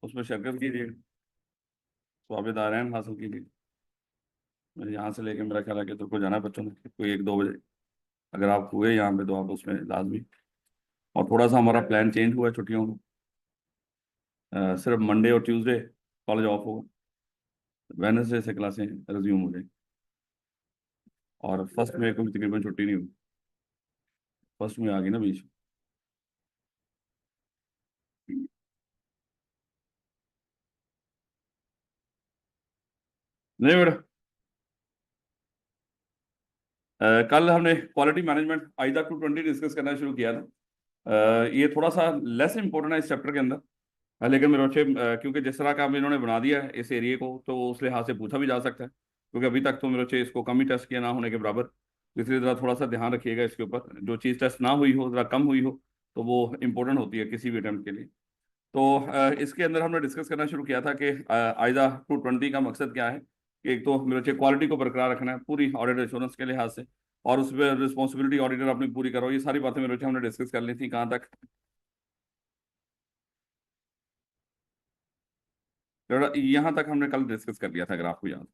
उसमें शिरकत कीजिए, स्वाबिदारैन हासिल कीजिए। मेरे यहाँ से लेके मेरा ख्याल है कि तो को जाना है बच्चों ने कोई 1-2 बजे, अगर आप हुए यहाँ पे तो आप उसमें लाजमी। और थोड़ा सा हमारा प्लान चेंज हुआ है छुट्टियों में, सिर्फ मंडे और ट्यूसडे कॉलेज ऑफ होगा, वेडनेसडे से क्लासें रिज्यूम हो जाएगी। और फर्स्ट में को भी तकरीबन छुट्टी नहीं हुई, फर्स्ट में आ गई ना बीच। नहीं बेटा, कल हमने क्वालिटी मैनेजमेंट आइदा 220 डिस्कस करना शुरू किया था। ये थोड़ा सा लेस इंपॉर्टेंट है इस चैप्टर के अंदर, लेकिन मेरे बच्चे क्योंकि जिस तरह का अब इन्होंने बना दिया है इस एरिया को, तो उस लिहाज से पूछा भी जा सकता है, क्योंकि अभी तक तो मेरे बच्चे इसको कम ही टेस्ट किया ना होने के बराबर। तो इसलिए ज़रा थोड़ा सा ध्यान रखिएगा इसके ऊपर, जो चीज़ टेस्ट ना हुई हो, ज़रा कम हुई हो, तो वो इंपॉर्टेंट होती है किसी भी अटैम्प्ट के लिए। तो इसके अंदर हमने डिस्कस करना शुरू किया था कि आइजा 220 का मकसद क्या है, कि एक तो मेरे बच्चे क्वालिटी को बरकरार रखना है पूरी ऑडिट एश्योरेंस के लिहाज से, और उस पर रिस्पॉन्सिबिलिटी ऑडिटर अपनी पूरी करो। ये सारी बातें मेरे बच्चे हमने डिस्कस कर ली थी, कहाँ तक? यहाँ तक हमने कल डिस्कस कर लिया था, अगर आपको याद।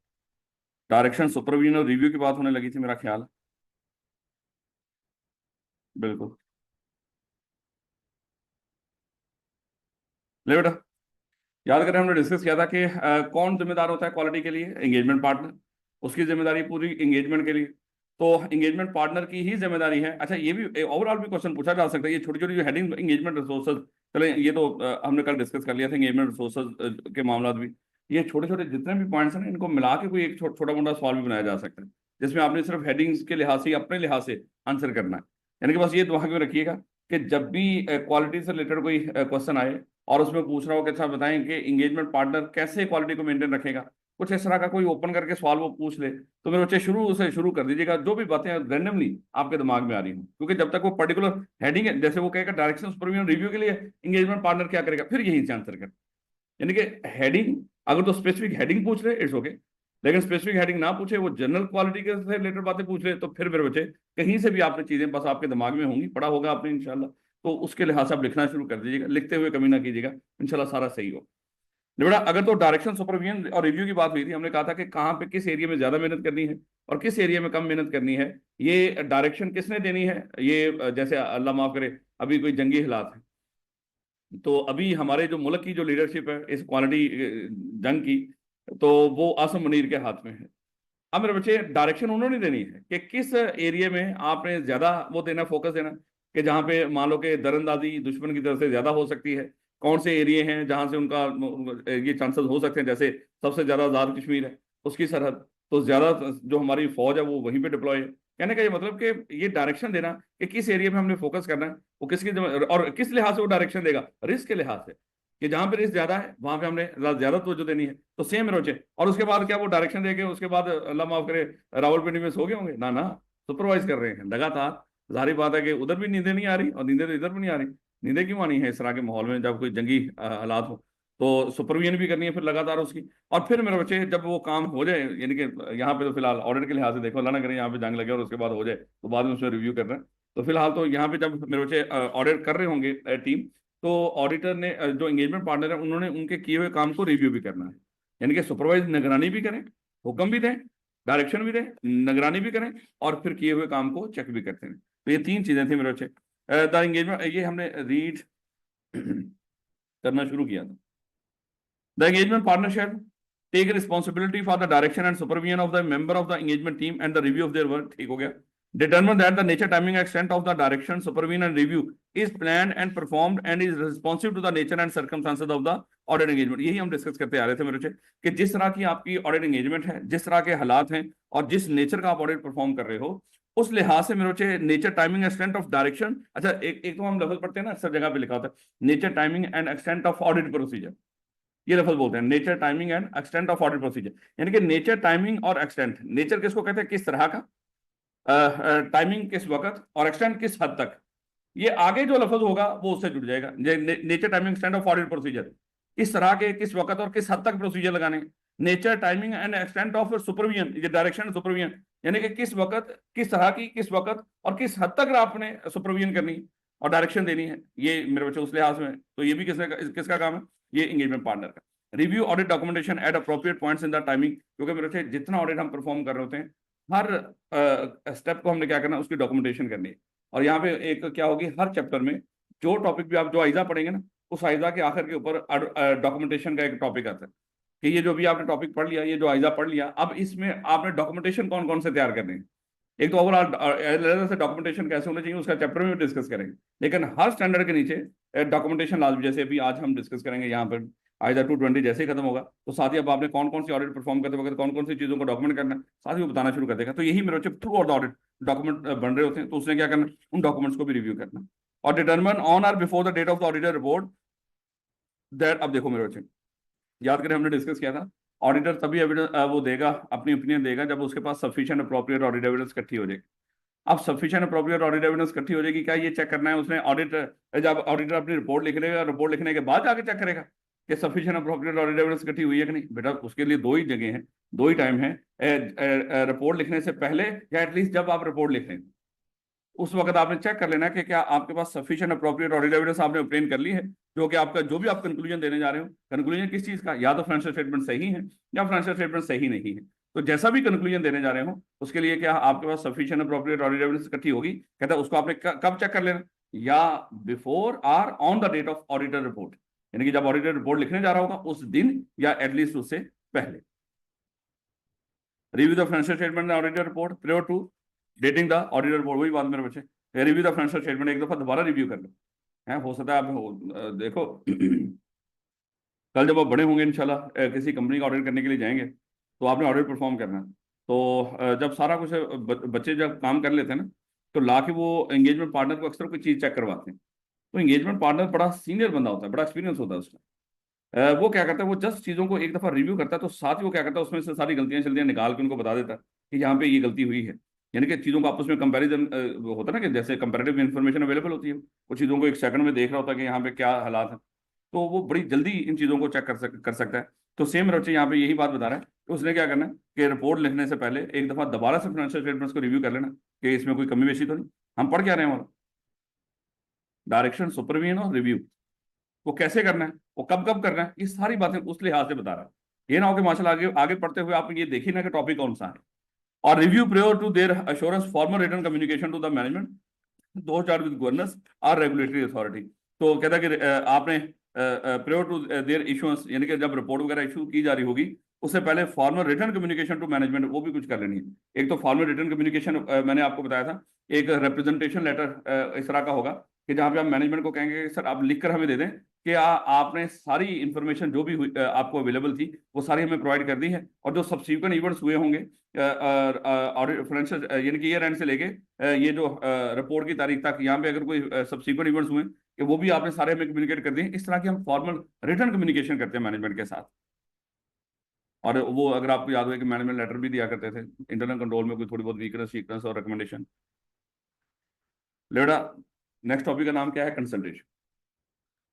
डायरेक्शन, सुपरविजन और रिव्यू की बात होने लगी थी मेरा ख्याल। बिल्कुल। ले बेटा, याद करें हमने डिस्कस किया था कि कौन जिम्मेदार होता है क्वालिटी के लिए? एंगेजमेंट पार्टनर, उसकी जिम्मेदारी पूरी एंगेजमेंट के लिए। तो एंगेजमेंट पार्टनर की ही जिम्मेदारी है। अच्छा, ये भी ओवरऑल भी क्वेश्चन पूछा जा सकता है, ये छोटी छोटी जो हेडिंग एंगेजमेंट रिसोर्सेज, चले ये तो हमने कल डिस्कस कर लिया था, एंगेजमेंट रिसोर्सेज के मामला भी। ये छोटे छोटे जितने भी पॉइंट्स हैं ना, इनको मिला के कोई एक छोटा मोटा सवाल भी बनाया जा सकता है, जिसमें आपने सिर्फ हेडिंग्स के लिहाज से, अपने लिहाज से आंसर करना है। यानी कि बस ये दिमाग में रखिएगा कि जब भी क्वालिटी से रिलेटेड कोई क्वेश्चन आए और उसमें पूछ रहा हो कि अच्छा बताएं कि एंगेजमेंट पार्टनर कैसे क्वालिटी को मेंटेन रखेगा, कुछ इस तरह का कोई ओपन करके सवाल वो पूछ ले, तो मेरे बच्चे शुरू से शुरू कर दीजिएगा, जो भी बातें रैंडमली आपके दिमाग में आ रही हूँ, क्योंकि जब तक वो पर्टिकुलर हेडिंग है, जैसे वो कहेगा डायरेक्शन सुपरविजन रिव्यू के लिए एंगेजमेंट पार्टनर क्या करेगा, फिर यहीं से आंसर कर। यानी कि हेडिंग, अगर तो स्पेसिफिक हेडिंग पूछ रहे इट्स ओके, लेकिन स्पेसिफिक हेडिंग ना पूछे, वो जनरल क्वालिटी के से रिलेटेड बातें पूछ रहे, तो फिर मेरे बच्चे कहीं से भी आपने चीजें बस आपके दिमाग में होंगी, पढ़ा होगा आपने इंशाल्लाह, तो उसके लिहाज से आप लिखना शुरू कर दीजिएगा, लिखते हुए कमी ना कीजिएगा, इंशाल्लाह सारा सही हो। बेटा, अगर तो डायरेक्शन सुपरविजन और रिव्यू की बात हुई थी, हमने कहा था कि कहाँ पे किस एरिया में ज्यादा मेहनत करनी है और किस एरिया में कम मेहनत करनी है। ये डायरेक्शन किसने देनी है? ये जैसे अल्लाह माफ करे अभी कोई जंगी हालात है, तो अभी हमारे जो मुल्क की जो लीडरशिप है इस क्वालिटी जंग की, तो वो आसम मुनीर के हाथ में है। अब मेरे बच्चे, डायरेक्शन उन्होंने देनी है कि किस एरिया में आपने ज्यादा वो देना, फोकस देना, कि जहाँ पे मान लो कि दरअंदाजी दुश्मन की तरफ से ज्यादा हो सकती है, कौन से एरिया हैं जहां से उनका ये चांसेस हो सकते हैं, जैसे सबसे ज्यादा आजाद कश्मीर है, उसकी सरहद, तो ज्यादा जो हमारी फौज है वो वहीं पे डिप्लॉय है। कहने का ये मतलब कि ये डायरेक्शन देना कि किस एरिया में हमने फोकस करना है, वो किसकी और किस लिहाज से वो डायरेक्शन देगा, रिस्क के लिहाज से, कि जहां पे रिस्क ज्यादा है वहां पे हमने ज्यादा तवज्जो देनी है, तो सेम रोचे। और उसके बाद क्या वो डायरेक्शन देके उसके बाद अल्लाह माफ करे रावलपिंडी में सो गए होंगे? ना ना, सुपरवाइज कर रहे हैं लगातार। जाहिर बात है कि उधर भी नींदें नहीं आ रही और नींदें तो इधर भी नहीं आ रही। नींदें क्यों आनी है इस तरह के माहौल में जब कोई जंगी हालात हो? तो सुपरविजन भी करनी है फिर लगातार उसकी। और फिर मेरे बच्चे, जब वो काम हो जाए, यानी कि यहाँ पे तो फिलहाल ऑडिट के लिहाज से देखो, अल्लाह ना करे यहाँ पे जंग लगे और उसके बाद हो जाए, तो बाद में उसमें रिव्यू कर रहे हैं। तो फिलहाल तो यहाँ पे जब मेरे बच्चे ऑडिट कर रहे होंगे टीम, तो ऑडिटर ने जो एंगेजमेंट पार्टनर है उन्होंने उनके किए हुए काम को रिव्यू भी करना है। यानी कि सुपरवाइज निगरानी भी करें, हुक्म भी दें, डायरेक्शन भी दें, निगरानी भी करें, और फिर किए हुए काम को चेक भी करते हैं। तो ये तीन चीजें थी मेरे बच्चे। द एंगेजमेंट, ये हमने रीड करना शुरू किया था। The engagement partnership take responsibility for the direction and supervision of the member of the engagement team and the review of their work. ठीक हो गया। Determine that the nature, timing, extent of the direction, supervision and review is planned and performed and is responsive to the nature and circumstances of the audit engagement. यही हम discuss करते आ रहे थे मेरे बच्चे, कि जिस तरह की आपकी ऑडिट एंगेजमेंट है, जिस तरह के हालात हैं और जिस नेचर का आप ऑडिट परफॉर्म कर रहे हो, उस लिहाज से मेरे बच्चे nature, timing, extent of direction. अच्छा, एक तो हम लफ्ज पढ़ते हैं ना, सब जगह पे लिखा होता है nature, timing and extent of audit procedure, ये लफ्ज बोलते हैं nature, timing and extent of audit procedure. यानी कि नेचर, टाइमिंग और एक्सटेंट, नेचर किसको कहते हैं, किस तरह का, टाइमिंग किस वक्त, और एक्सटेंट किस हद तक। ये आगे जो लफ्ज होगा वो उससे जुड़ जाएगा। Nature, timing, extent of audit procedure, किस तरह के, किस वक्त और किस हद तक प्रोसीजर लगाने। Nature, timing and extent of supervision, ये डायरेक्शन सुपरविजन, यानी कि किस वक्त, किस तरह की, किस वक्त और किस हद तक आपने सुपरविजन करनी और डायरेक्शन देनी है। ये मेरे बच्चे उस लिहाज में, तो ये भी किसका काम है? ये एंगेजमेंट पार्टनर का। Review audit documentation eight appropriate points in the timing, क्योंकि मेरे से जितना ऑडिट हम परफॉर्म कर रहे होते हैं हर स्टेप को हमने क्या करना है, उसकी डॉक्यूमेंटेशन करनी है। और यहाँ पे एक क्या होगी, हर चैप्टर में जो टॉपिक भी आप जो आइजा पढ़ेंगे ना, उस आइजा के आखिर के ऊपर डॉक्यूमेंटेशन का एक टॉपिक आता है कि ये जो भी आपने टॉपिक पढ़ लिया, ये जो आइजा पढ़ लिया, अब इसमें आपने डॉक्यूमेंटेशन कौन कौन से तैयार करने हैं। एक तो ओवरऑल से डॉक्यूमेंटेशन कैसे होना चाहिए उसका चैप्टर में भी डिस्कस करेंगे, लेकिन हर स्टैंडर्ड के नीचे डॉक्यूमेंटेशन लाजमी, जैसे अभी आज हम डिस्कस करेंगे यहाँ पर आइजा 220 जैसे ही खत्म होगा, तो साथ ही अब आपने कौन कौन सी ऑडिट परफॉर्म करते वक्त कौन कौन सी चीजों को डॉक्यूमेंट करना है, साथ ही वो बताना शुरू कर देगा। तो यही मेरे बच्चे through out the audit document बन रहे होते हैं, तो उसने क्या करना, उन डॉक्यूमेंट्स को भी रिव्यू करना। और determine on or before the date of the auditor report that, अब देखो मेरे बच्चे, याद करें हमने डिस्कस किया था, ऑडिटर तभी एविडेंस वो देगा, अपनी ओपिनियन देगा, जब उसके पास सफिशिएंट अप्रोप्रिएट ऑडिट एविडेंस इकट्ठी हो जाएगी। अब सफिशिएंट अप्रोप्रिएट ऑडिट एविडेंस इकट्ठी हो जाएगी, क्या ये चेक करना है उसने ऑडिट, जब ऑडिटर अपनी रिपोर्ट लिख लेगा, रिपोर्ट लिखने के बाद जाके चेक करेगा कि सफिशिएंट अप्रोप्रिएट ऑडिट एविडेंस इकट्ठी हुई है कि नहीं। बेटा उसके लिए दो ही जगह हैं, दो ही टाइम है, रिपोर्ट लिखने से पहले या एटलीस्ट जब आप रिपोर्ट लिख लें उस वक्त आपने चेक कर लेना कि क्या आपके पास सफिशिएंट अप्रोप्रिएट ऑडिट एविडेंस आपने ऑब्टेन कर ली है, जो कि आपका जो भी आप कंक्लूजन देने जा रहे हो, कंक्लूजन किस चीज का, या तो फाइनेंशियल स्टेटमेंट सही है या फाइनेंशियल स्टेटमेंट सही नहीं है। तो जैसा भी कंक्लूजन देने जा रहे हो उसके लिए क्या आपके पास सफिशिएंट अप्रोप्रिएट ऑडिट एविडेंस इकट्ठी होगी, कहता है उसको आपने कब चेक कर लेना, या before or on the date of auditor report, यानी कि जब ऑडिटर रिपोर्ट लिखने जा रहा होगा उस दिन या एटलीस्ट उससे पहले। Review the financial statement auditor report prior to dating the auditor report, वही बात मेरे बच्चे, रिव्यू द फाइनेंशियल स्टेटमेंट एक दफा दोबारा रिव्यू कर लो है, हो सकता है आप देखो कल जब आप बड़े होंगे इंशाल्लाह किसी कंपनी का ऑडिट करने के लिए जाएंगे तो आपने ऑडिट परफॉर्म करना है, तो जब सारा कुछ बच्चे जब काम कर लेते हैं ना, तो ला के वो एंगेजमेंट पार्टनर को अक्सर कोई चीज़ चेक करवाते हैं। तो एंगेजमेंट पार्टनर बड़ा सीनियर बंदा होता है, बड़ा एक्सपीरियंस होता है उसका। वो क्या करता है, वो जस्ट चीज़ों को एक दफ़ा रिव्यू करता है, तो साथ ही वो क्या करता है उसमें से सारी गलतियां चलतियां निकाल के उनको बता देता है कि यहाँ पे ये गलती हुई है। यानी कि चीज़ों को आपस में कंपैरिजन होता है ना, कि जैसे कंपैरेटिव इन्फॉर्मेशन अवेलेबल होती है, वो चीज़ों को एक सेकंड में देख रहा होता है कि यहाँ पे क्या हालात है, तो वो बड़ी जल्दी इन चीज़ों को चेक कर सकता है। तो सेम रोचे यहाँ पे यही बात बता रहा है कि उसने क्या करना है कि रिपोर्ट लिखने से पहले एक दफ़ा दोबारा से फाइनेंशियल स्टेटमेंट्स को रिव्यू कर लेना कि इसमें कोई कमी बेशी तो नहीं। हम पढ़ क्या रहे हैं वहाँ, डायरेक्शन, सुपरविजन और रिव्यू, वो कैसे करना है, वो कब कब करना है, ये सारी बातें उस लिहाज से बता रहा है। ये ना हो कि माशाल्लाह आगे आगे पढ़ते हुए आप ये देखिए ना कि टॉपिक कौन सा है। और review prior to their assurance formal written communication to the management those charge with governance और रेगुलेटरी अथॉरिटी। तो कहता है कि आपने प्रेयर टू देयर इशुएंस, यानी कि जब रिपोर्ट वगैरह इशू की जा रही होगी उससे पहले formal written communication to management वो भी कुछ कर लेनी है। एक तो फॉर्मल रिटन कम्युनिकेशन मैंने आपको बताया था, एक रिप्रेजेंटेशन लेटर इस तरह का होगा कि जहाँ पे आप मैनेजमेंट को कहेंगे कि सर आप लिख कर हमें दे दें कि आपने सारी इंफॉर्मेशन जो भी आपको अवेलेबल थी वो सारी हमें प्रोवाइड कर दी है, और जो सब्सिक्वेंट इवेंट्स हुए होंगे और फाइनेंशियल यानी कि ईयर एंड से लेके ये जो रिपोर्ट की तारीख तक यहाँ पे अगर कोई सब्सिक्वेंट इवेंट्स हुए कि वो भी आपने सारे हमें कम्युनिकेट कर दिए। इस तरह की हम फॉर्मल रिटर्न कम्युनिकेशन करते हैं मैनेजमेंट के साथ। और वो अगर आपको याद हो कि मैनेजमेंट लेटर भी दिया करते थे इंटरनल कंट्रोल में कोई थोड़ी बहुत वीकनेस वीकनेस और रिकमेंडेशन। लेटा नेक्स्ट टॉपिक का नाम क्या है, कंसल्टेशन।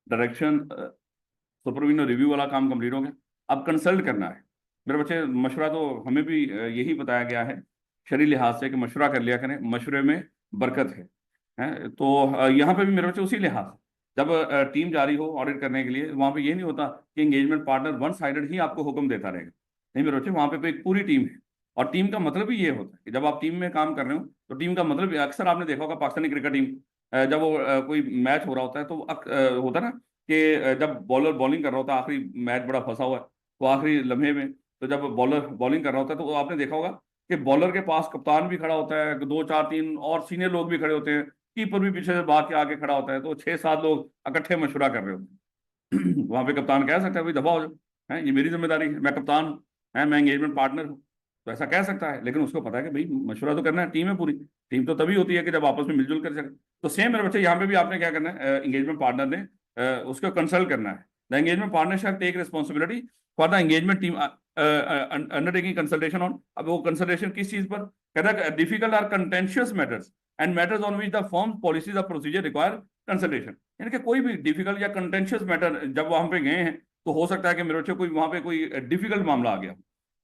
डायरेक्शन सुपरविजन रिव्यू वाला काम कंप्लीट हो गया, अब कंसल्ट करना है मेरे बच्चे। मशवरा तो हमें भी यही बताया गया है शरीर लिहाज से कि मशवरा कर लिया करें, मशवरे में बरकत है। तो यहाँ पे भी मेरे बच्चे उसी लिहाज से जब टीम जा रही हो ऑडिट करने के लिए, वहाँ पे ये नहीं होता कि एंगेजमेंट पार्टनर वन साइडेड ही आपको हुक्म देता रहेगा, नहीं मेरे बच्चे, वहाँ पे एक पूरी टीम है। और टीम का मतलब ही ये होता है कि जब आप टीम में काम कर रहे हो तो टीम का मतलब अक्सर आपने देखा होगा पाकिस्तानी क्रिकेट टीम जब वो कोई मैच हो रहा होता है तो होता ना कि जब बॉलर बॉलिंग कर रहा होता है, आखिरी मैच बड़ा फंसा हुआ है तो आखिरी लम्हे में, तो जब बॉलर बॉलिंग कर रहा होता है तो आपने देखा होगा कि बॉलर के पास कप्तान भी खड़ा होता है, दो चार तीन और सीनियर लोग भी खड़े होते हैं, कीपर भी पीछे से भाग के आगे खड़ा होता है, तो 6-7 लोग इकट्ठे मशवरा कर रहे होते हैं। वहां पे कप्तान कह सकता है भाई दफा हो जाओ, है ये मेरी जिम्मेदारी है, मैं कप्तान हूँ, है मैं एंगेजमेंट पार्टनर हूँ, तो ऐसा कह सकता है। लेकिन उसको पता है कि भाई मशवरा तो करना है, टीम है पूरी, टीम तो तभी होती है कि जब आपस में मिलजुल कर सके। तो सेम मेरे बच्चे यहाँ पे भी आपने क्या करना है, एंगेजमेंट पार्टनर ने उसको कंसल्ट करना है। The engagement partner shall take responsibility for the engagement team undertaking consultation on, अब वो कंसल्टेशन किस चीज पर, कहता है difficult or contentious matters and matters on which the firm policies of procedure require consultation. यानी कि कोई भी डिफिकल्ट या कंटेंशियस मैटर जब वहां पे गए हैं तो हो सकता है कि मेरे बच्चे कोई वहां पे कोई डिफिकल्ट मामला आ गया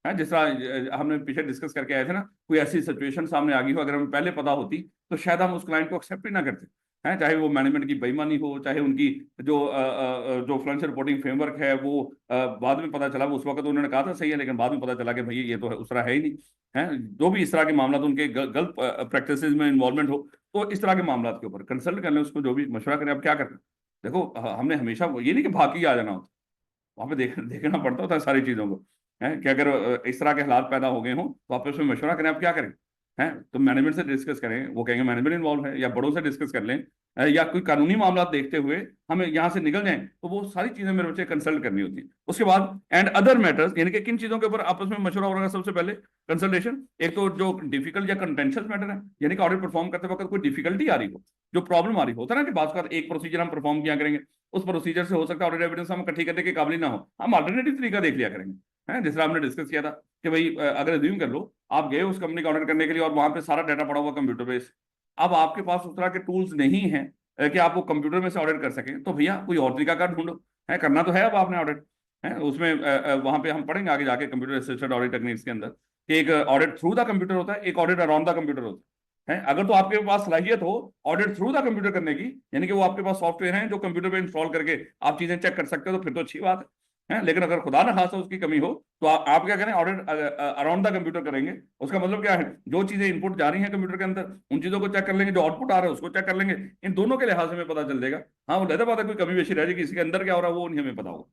है, जिस तरह हमने पीछे डिस्कस करके आए थे ना, कोई ऐसी सिचुएशन सामने आ गई हो, अगर हमें पहले पता होती तो शायद हम उस क्लाइंट को एक्सेप्ट ही ना करते। है, चाहे वो मैनेजमेंट की बेईमानी हो, चाहे उनकी जो फाइनेंशियल रिपोर्टिंग फ्रेमवर्क है वो बाद में पता चला, उस वक्त उन्होंने कहा था सही है, लेकिन बाद में पता चला कि भैया ये तो उस तरह है ही नहीं। है, जो भी इस तरह के मामला तो उनके गलत प्रैक्टिस में इन्वॉल्वमेंट हो, तो इस तरह के मामला के ऊपर कंसल्ट कर लें, उसको जो भी मशवरा करें। अब क्या करना, देखो हमने हमेशा ये नहीं कि भाग के आ जाना होता, वहां पे देखना पड़ता होता है सारी चीजों को। है कि अगर इस तरह के हालात पैदा हो गए हों तो आप उसमें मशवरा करें, आप क्या करें। हैं, तो मैनेजमेंट से डिस्कस करें, वो कहेंगे मैनेजमेंट इन्वॉल्व है, या बड़ों से डिस्कस कर लें, या कोई कानूनी मामला देखते हुए हमें यहाँ से निकल जाएं, तो वो सारी चीजें मेरे बच्चे कंसल्ट करनी होती है। उसके बाद एंड अदर मैटर्स, यानी कि किन चीजों के ऊपर आपस में मशवरा होगा, सबसे पहले कंसल्टेशन। एक तो जो डिफिकल्ट या कंटेंशियस मैटर है, यानी कि ऑडिट परफॉर्म करते वक्त कोई डिफिकल्टी आ रही हो, जो प्रॉब्लम आ रही होता है ना कि बात का एक प्रोसीजर हम परफॉर्म किया करेंगे, उस प्रोसीजर से हो सकता है ऑडिट एविडेंस हम इकट्ठी करने के काबिल ना हो, हम अल्टरनेटिव तरीका देख लिया करेंगे। है, जिस तरह हमने डिस्कस किया था कि भाई अगर रिज्यूम कर लो, आप गए उस कंपनी का ऑडिट करने के लिए और वहां पे सारा डाटा पड़ा हुआ कंप्यूटर बेस, अब आपके पास उस तरह के टूल्स नहीं है कि आप वो कंप्यूटर में से ऑडिट कर सकें, तो भैया कोई और तरीका का ढूंढो। है, करना तो है अब आपने ऑडिट। है, उसमें वहां पे हम पढ़ेंगे आगे जाके कंप्यूटर असिस्टेड ऑडिट टेक्निक्स के अंदर कि एक ऑडिट थ्रू द कंप्यूटर होता है, एक ऑडिट अराउंड द कंप्यूटर होता है। अगर तो आपके पास सलाहियत हो ऑडिट थ्रू द कंप्यूटर करने की, यानी कि वो आपके पास सॉफ्टवेयर है जो कंप्यूटर पे इंस्टॉल करके आप चीजें चेक कर सकते हो, तो फिर तो अच्छी बात है। लेकिन अगर खुदा ना खासा उसकी कमी हो, तो आप क्या करें, ऑडिट अराउंड द कंप्यूटर करेंगे। उसका मतलब क्या है, जो चीजें इनपुट जा रही हैं कंप्यूटर के अंदर, उन चीजों को चेक कर लेंगे, जो आउटपुट आ रहा है उसको चेक कर लेंगे। इन दोनों के लिहाज से हमें पता चल जाएगा। हाँ, वो लहदा बात है, कोई कमी बेशी रह जाएगी, इसके अंदर क्या हो रहा है वो नहीं हमें पता होगा।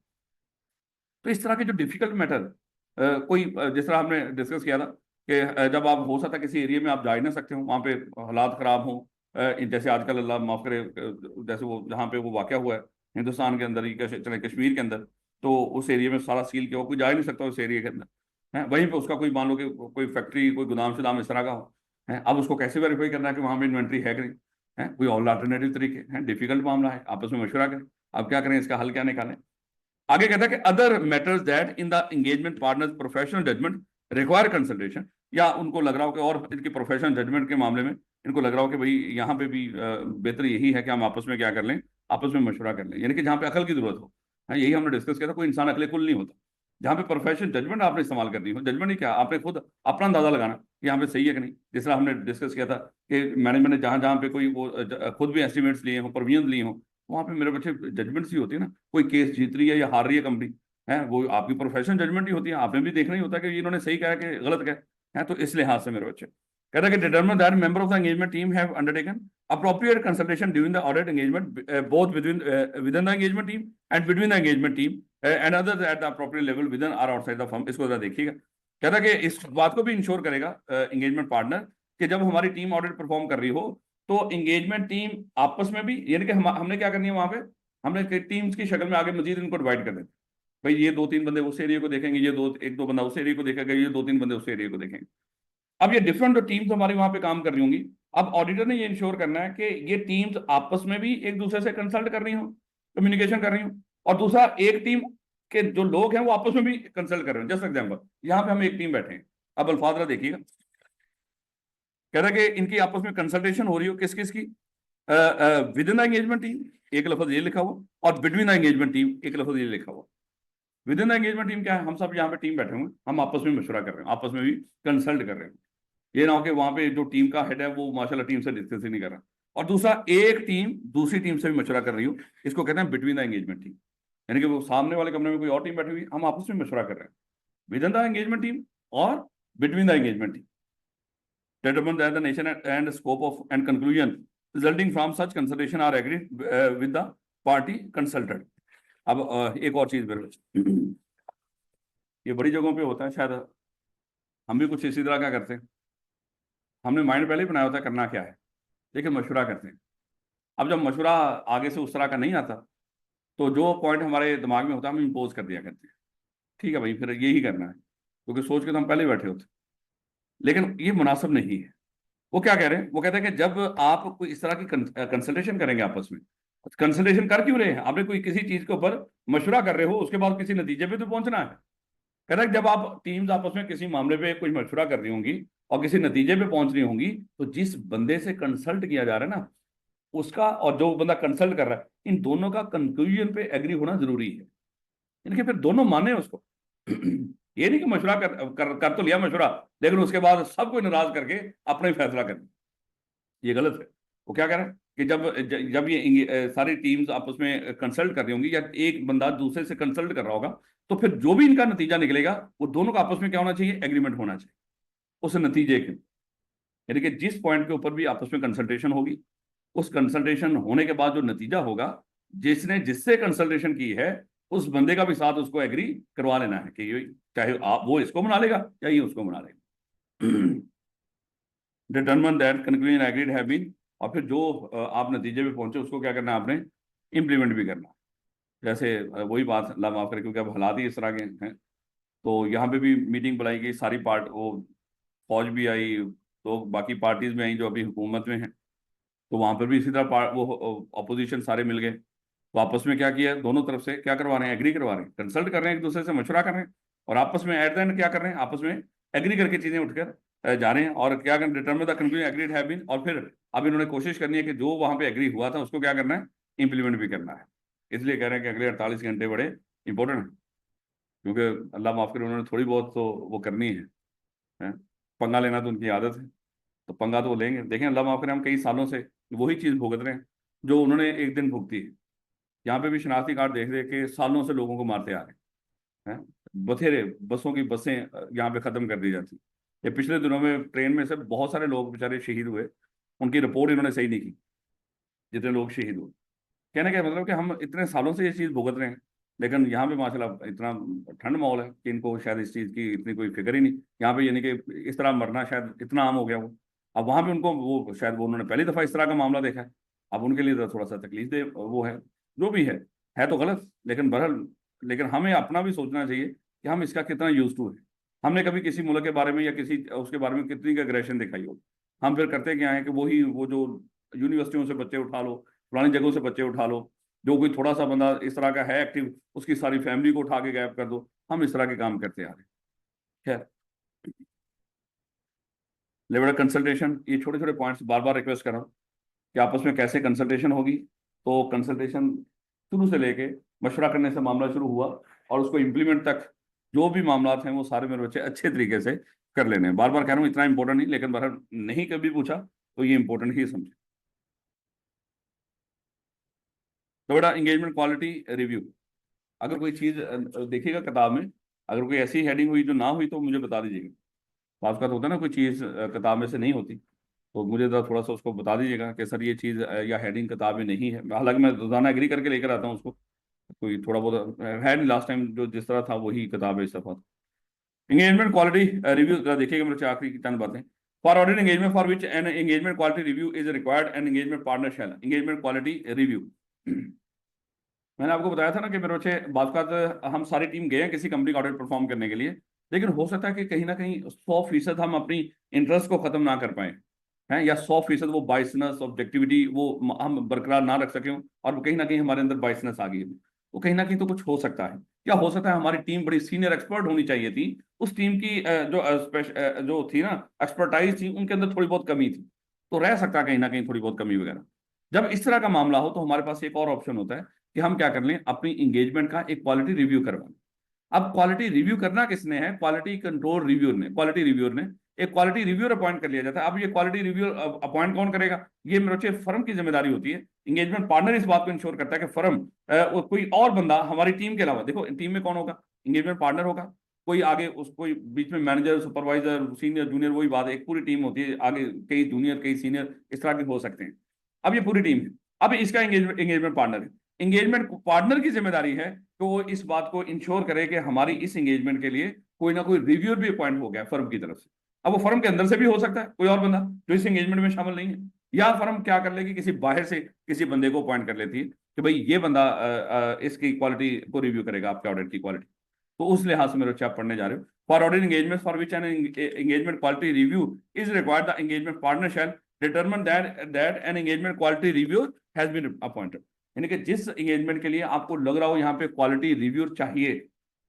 तो इस तरह के जो डिफिकल्ट मैटर, कोई जिस तरह हमने डिस्कस किया था कि जब आप हो सकता है किसी एरिया में आप जा ही ना सकते हो, वहाँ पे हालात खराब हों, जैसे आजकल अल्लाह माफ करे, जैसे वो जहाँ पे वो वाक़या हुआ है हिंदुस्तान के अंदर ही, चले कश्मीर के अंदर, तो उस एरिया में सारा सील किया हो, कोई जा ही नहीं सकता उस एरिया के अंदर। है, वहीं पे उसका कोई मान लो कि कोई फैक्ट्री, कोई गोदाम शुदाम इस तरह का हो। है, अब उसको कैसे वेरीफाई करना है कि वहाँ पे इन्वेंट्री है कि नहीं। है, कोई और अल्टरनेटिव तरीके हैं, डिफिकल्ट मामला है, आपस में मशवरा करें अब क्या करें, इसका हल क्या निकालें। आगे कहता है कि other matters that in the engagement partners professional judgement require consultation, या उनको लग रहा हो कि और इनकी प्रोफेशनल जजमेंट के मामले में इनको लग रहा हो कि भाई यहाँ पे भी बेहतर यही है कि हम आपस में क्या कर लें, आपस में मशवरा कर लें, यानी कि जहाँ पे अकल की जरूरत हो। हाँ, यही हमने डिस्कस किया था, कोई इंसान अकले कुल नहीं होता। जहाँ पे प्रोफेशनल जजमेंट आपने इस्तेमाल करनी हो, जजमेंट ही क्या, आपने खुद अपना अंदाजा लगाना कि यहाँ पे सही है कि नहीं। जिस तरह हमने डिस्कस किया था कि मैनेजमेंट ने जहाँ जहाँ पे कोई वो खुद भी एस्टिमेट्स लिए हों, प्रोविजन लिए हों, वहां पे मेरे बच्चे जजमेंट्स ही होती है ना। कोई केस जीत रही है या हार रही है कंपनी, है, वो आपकी प्रोफेशनल जजमेंट ही होती है, आपने भी देखना ही होता है कि इन्होंने सही कहा कि गलत कहा है। तो इस लिहाज से मेरे बच्चे कहता है कि determine that member of the engagement team have undertaken appropriate consultation during the audit engagement, both within the engagement team and between the engagement team, and others at the appropriate level within or outside the firm। इसको जरा देखिएगा, कहता है कि इस बात को भी इंश्योर करेगा एंगेजमेंट पार्टनर कि जब हमारी टीम ऑडिट परफॉर्म कर रही हो, तो एंगेजमेंट टीम आपस में भी, यानी कि हमने क्या करनी है वहां पे, हमने टीम्स की शक्ल में आगे मजीद इनको डिवाइड कर देते, भाई ये दो तीन बंदे उस एरिया को देखेंगे, ये एक दो बंदा उस एरिया को देखेगा, ये दो तीन बंदे उस एरिया को देखेंगे। अब ये डिफरेंट जो टीम्स हमारी वहां पे काम कर रही होंगी, अब ऑडिटर ने ये इंश्योर करना है कि ये टीम्स आपस में भी एक दूसरे से कंसल्ट कर रही हो, कम्युनिकेशन कर रही हो, और दूसरा एक टीम के जो लोग हैं वो आपस में भी कंसल्ट कर रहे हैं। जस्ट एग्जाम्पल, यहाँ पे हम एक टीम बैठे हैं, अब अल्फाजरा देखिएगा, कह रहा है कि इनकी आपस में कंसल्टेशन हो रही हो, किस किस की, with in the engagement team एक लफ्ज ये लिखा हुआ, और बिटवीन द एंगेजमेंट टीम एक लफ्ज ये लिखा हुआ। With in the engagement team क्या है, हम सब यहाँ पे टीम बैठे हुए, हम आपस में मशवरा कर रहे हैं, आपस में भी कंसल्ट कर रहे हैं। ये ना हो कि वहां पे जो टीम का हेड है वो माशाल्लाह टीम से डिस्कस ही नहीं कर रहा, और दूसरा एक टीम दूसरी टीम से भी मशवरा कर रही हो, इसको कहते हैं बिटवीन द एंगेजमेंट टीम। यानी कि वो सामने वाले कमरे में कोई और टीम बैठी हुई, हम आपस में मशवरा कर रहे हैं, within the engagement team और between the engagement team. determine that the nation and scope of and conclusion resulting from such consultation are agreed with the party consulted। अब एक और चीज मेरे बच्चे, ये बड़ी जगहों पे होता है, शायद हम भी कुछ इसी तरह का करते हैं, हमने माइंड पहले ही बनाया होता है करना क्या है, लेकिन मशवरा करते हैं। अब जब मशवरा आगे से उस तरह का नहीं आता, तो जो पॉइंट हमारे दिमाग में होता है हम इम्पोज कर दिया करते हैं, ठीक है भाई फिर यही करना है, क्योंकि सोच के तो हम पहले ही बैठे होते, लेकिन ये मुनासिब नहीं है। वो क्या कह रहे हैं, वो कहते हैं कि जब आप कोई इस तरह की कंसल्टेशन करेंगे आपस में, कंसल्टेशन कर क्यों रहे हैं, आपने कोई किसी चीज के ऊपर मशवरा कर रहे हो, उसके बाद किसी नतीजे पे तो पहुंचना है। कह रहा है जब आप टीम्स आपस में किसी मामले पे कुछ मशवरा कर रही होंगी और किसी नतीजे पे पहुंच रही होंगी, तो जिस बंदे से कंसल्ट किया जा रहा है ना, उसका और जो बंदा कंसल्ट कर रहा है, इन दोनों का कंक्लूजन पे एग्री होना जरूरी है, इनके फिर दोनों माने उसको। ये नहीं कि मशवरा कर तो लिया मशवरा, लेकिन उसके बाद सबको नाराज करके अपना ही फैसला कर, ये गलत है। वो क्या कह रहा है, कि जब ये सारी टीम्स आपस में कंसल्ट कर रही होंगी या एक बंदा दूसरे से कंसल्ट कर रहा होगा, तो फिर जो भी इनका नतीजा निकलेगा वो दोनों का आपस में क्या होना चाहिए, एग्रीमेंट होना चाहिए उस नतीजे के। यानी कि जिस पॉइंट के ऊपर भी आपस में कंसल्टेशन होगी, उस कंसल्टेशन होने के बाद जो नतीजा होगा, जिसने जिससे कंसल्टेशन की है उस बंदे का भी साथ उसको एग्री करवा लेना है कि ये चाहे आप वो इसको बना लेगा या ये उसको बना लेगा। Determine that conclusion agreed have been, और फिर जो आप नतीजे पे पहुंचे उसको क्या करना है आपने, इम्प्लीमेंट भी करना। जैसे वही बात, अल्लाह माफ करे क्योंकि अब हालात ही इस तरह के हैं, तो यहाँ पे भी मीटिंग बुलाई गई, सारी पार्ट वो फौज भी आई, तो बाकी पार्टीज में आई जो अभी हुकूमत में हैं, तो वहां पर भी इसी तरह वो अपोजिशन सारे मिल गए, तो आपस में क्या किया, दोनों तरफ से क्या करवा रहे हैं, एग्री करवा रहे हैं, कंसल्ट कर रहे हैं, एक दूसरे से मशवरा कर रहे हैं, और आपस में एट द एंड क्या कर रहे हैं, आपस में एग्री करके चीजें उठकर जा रहे हैं, और क्या कर determine the conclusion agreed have been, और फिर अब इन्होंने कोशिश करनी है कि जो वहां पे एग्री हुआ था उसको क्या करना है, इंप्लीमेंट भी करना है। इसलिए कह रहे हैं कि अगले 48 घंटे बड़े इंपॉर्टेंट है, क्योंकि अल्लाह माफ करे उन्होंने थोड़ी बहुत तो वो करनी है? पंगा लेना तो उनकी आदत है, तो पंगा तो वो लेंगे। देखें अल्लाह माफ करे, हम कई सालों से वही चीज़ भुगत रहे हैं जो उन्होंने एक दिन भुगती है। यहाँ पे भी शनाख्ती कार्ड देख देख के सालों से लोगों को मारते आ रहे हैं। बथेरे बसों की बसें यहाँ पे ख़त्म कर दी जाती। ये पिछले दिनों में ट्रेन में से बहुत सारे लोग बेचारे शहीद हुए, उनकी रिपोर्ट इन्होंने सही नहीं की, जितने लोग शहीद हुए। कहने का मतलब कि हम इतने सालों से ये चीज़ भुगत रहे हैं, लेकिन यहाँ पे माशाल्लाह इतना ठंड माहौल है कि इनको शायद इस चीज़ की इतनी कोई फिक्र ही नहीं। यहाँ पे यानी कि इस तरह मरना शायद इतना आम हो गया वो। अब वहाँ पे उनको वो शायद वो उन्होंने पहली दफ़ा इस तरह का मामला देखा है। अब उनके लिए तो थोड़ा सा तकलीफ दे वो जो भी है तो गलत, लेकिन बहरहाल, लेकिन हमें अपना भी सोचना चाहिए कि हम इसका कितना यूज टू है। हमने कभी किसी मुल्क के बारे में या किसी उसके बारे में कितनी अग्रेशन दिखाई हो, हम फिर करते क्या है कि वही वो जो यूनिवर्सिटियों से बच्चे उठा लो, पुरानी जगहों से बच्चे उठा लो, जो कोई थोड़ा सा बंदा इस तरह का है एक्टिव, उसकी सारी फैमिली को उठा के गायब कर दो। हम इस तरह के काम करते आ रहे हैं। खैर, लेवल कंसल्टेशन, ये छोटे छोटे पॉइंट्स बार बार रिक्वेस्ट कर रहा हूँ कि आपस में कैसे कंसल्टेशन होगी। तो कंसल्टेशन शुरू से लेके मशवरा करने से मामला शुरू हुआ और उसको इम्प्लीमेंट तक जो भी मामला हैं वो सारे मेरे बच्चे अच्छे तरीके से कर लेने हैं। बार बार कह रहा हूँ इतना इंपॉर्टेंट नहीं, लेकिन बार नहीं कभी पूछा तो ये इंपॉर्टेंट ही समझे। तो बेटा एंगेजमेंट क्वालिटी रिव्यू, अगर कोई चीज़ देखिएगा किताब में, अगर कोई ऐसी हेडिंग हुई जो ना हुई तो मुझे बता दीजिएगा। बात का तो होता है ना, कोई चीज़ किताब में से नहीं होती तो मुझे थोड़ा सा उसको बता दीजिएगा कि सर ये चीज़ या हेडिंग किताब में नहीं है। हालांकि मैं रोजाना एग्री करके लेकर आता हूँ उसको, कोई थोड़ा बहुत है नहीं, लास्ट टाइम जो जिस तरह था वही किताब है इस दफा। एंगेजमेंट क्वालिटी रिव्यू देखिएगा मेरे आखिरी की चंद बातें। For audit engagement for which an engagement quality review is required an engagement partner shall engagement quality review. मैंने आपको बताया था ना कि मेरे बच्चे बात का हम सारी टीम गए हैं किसी कंपनी का ऑडिट परफॉर्म करने के लिए, लेकिन हो सकता है कि कहीं ना कहीं 100% हम अपनी इंटरेस्ट को खत्म ना कर पाए हैं, या 100% वो बाइसनेस ऑब्जेक्टिविटी वो हम बरकरार ना रख सके और कहीं ना कहीं हमारे अंदर बाइसनेस आ गई है। तो कहीं ना कहीं तो कुछ हो सकता है। क्या हो सकता है, हमारी टीम बड़ी सीनियर एक्सपर्ट होनी चाहिए थी, उस टीम की जो थी ना एक्सपर्टाइज थी उनके अंदर थोड़ी बहुत कमी थी, तो रह सकता है कहीं ना कहीं थोड़ी बहुत कमी वगैरह। जब इस तरह का मामला हो तो हमारे पास एक और ऑप्शन होता है कि हम क्या कर लें, अपनी इंगेजमेंट का एक क्वालिटी रिव्यू करवाएं। अब क्वालिटी रिव्यू करना किसने है, क्वालिटी कंट्रोल रिव्यूअर ने, क्वालिटी रिव्यूअर ने एक क्वालिटी रिव्यूअर अपॉइंट कर लिया जाता है। अब ये क्वालिटी रिव्यूअर अपॉइंट कौन करेगा, ये मेरे बच्चे फर्म की जिम्मेदारी होती है। इंगेजमेंट पार्टनर इस बात को इंश्योर करता है कि फर्म कोई और बंदा हमारी टीम के अलावा, देखो टीम में कौन होगा, इंगेजमेंट पार्टनर होगा, कोई आगे उस कोई बीच में मैनेजर सुपरवाइजर सीनियर जूनियर, वही बात है, एक पूरी टीम होती है, आगे कई जूनियर कई सीनियर इस तरह के हो सकते हैं। अब ये पूरी टीम है, अब इसका एंगेजमेंट पार्टनर है। एंगेजमेंट पार्टनर की जिम्मेदारी है कि वो इस बात को इंश्योर करे कि हमारी इस एंगेजमेंट के लिए कोई ना कोई रिव्यूअर भी अपॉइंट हो गया फर्म की तरफ से। अब वो फर्म के अंदर से भी हो सकता है कोई और बंदा जो इस एंगेजमेंट में शामिल नहीं है, या फर्म क्या कर लेगी, किसी बाहर से किसी बंदे को अपॉइंट कर लेती है कि भाई ये बंदा इसकी क्वालिटी को रिव्यू करेगा, आपके ऑडिट की क्वालिटी। तो उस लिहाज से मेरे बच्चे आप पढ़ने जा रहे हो, for audit engagement for which an engagement quality review is required the engagement partner shall determine that an engagement quality review has been appointed. यानी कि जिस एंगेजमेंट के लिए आपको लग रहा हो यहाँ पे क्वालिटी रिव्यूअर चाहिए,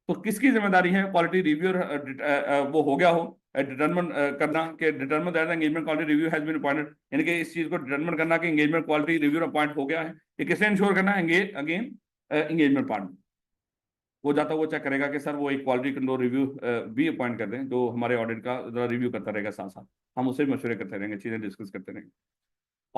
तो किसकी जिम्मेदारी है, क्वालिटी रिव्यूअर वो हो गया हो डिटरमिन करना कि determine that engagement quality review has been appointed, यानी कि इस चीज को डिटरमिन करना कि एंगेजमेंट क्वालिटी रिव्यूअर अपॉइंट हो गया है। ये किसे इंश्योर करना है, अगेन एंगेजमेंट पार्टनर। वो जाता वो चेक करेगा कि सर वो एक क्वालिटी कंट्रोल रिव्यू भी अपॉइंट कर दें जो हमारे ऑडिट का रिव्यू करता रहेगा, साथ साथ हम उससे मशवरे करते रहेंगे, चीजें डिस्कस करते रहेंगे।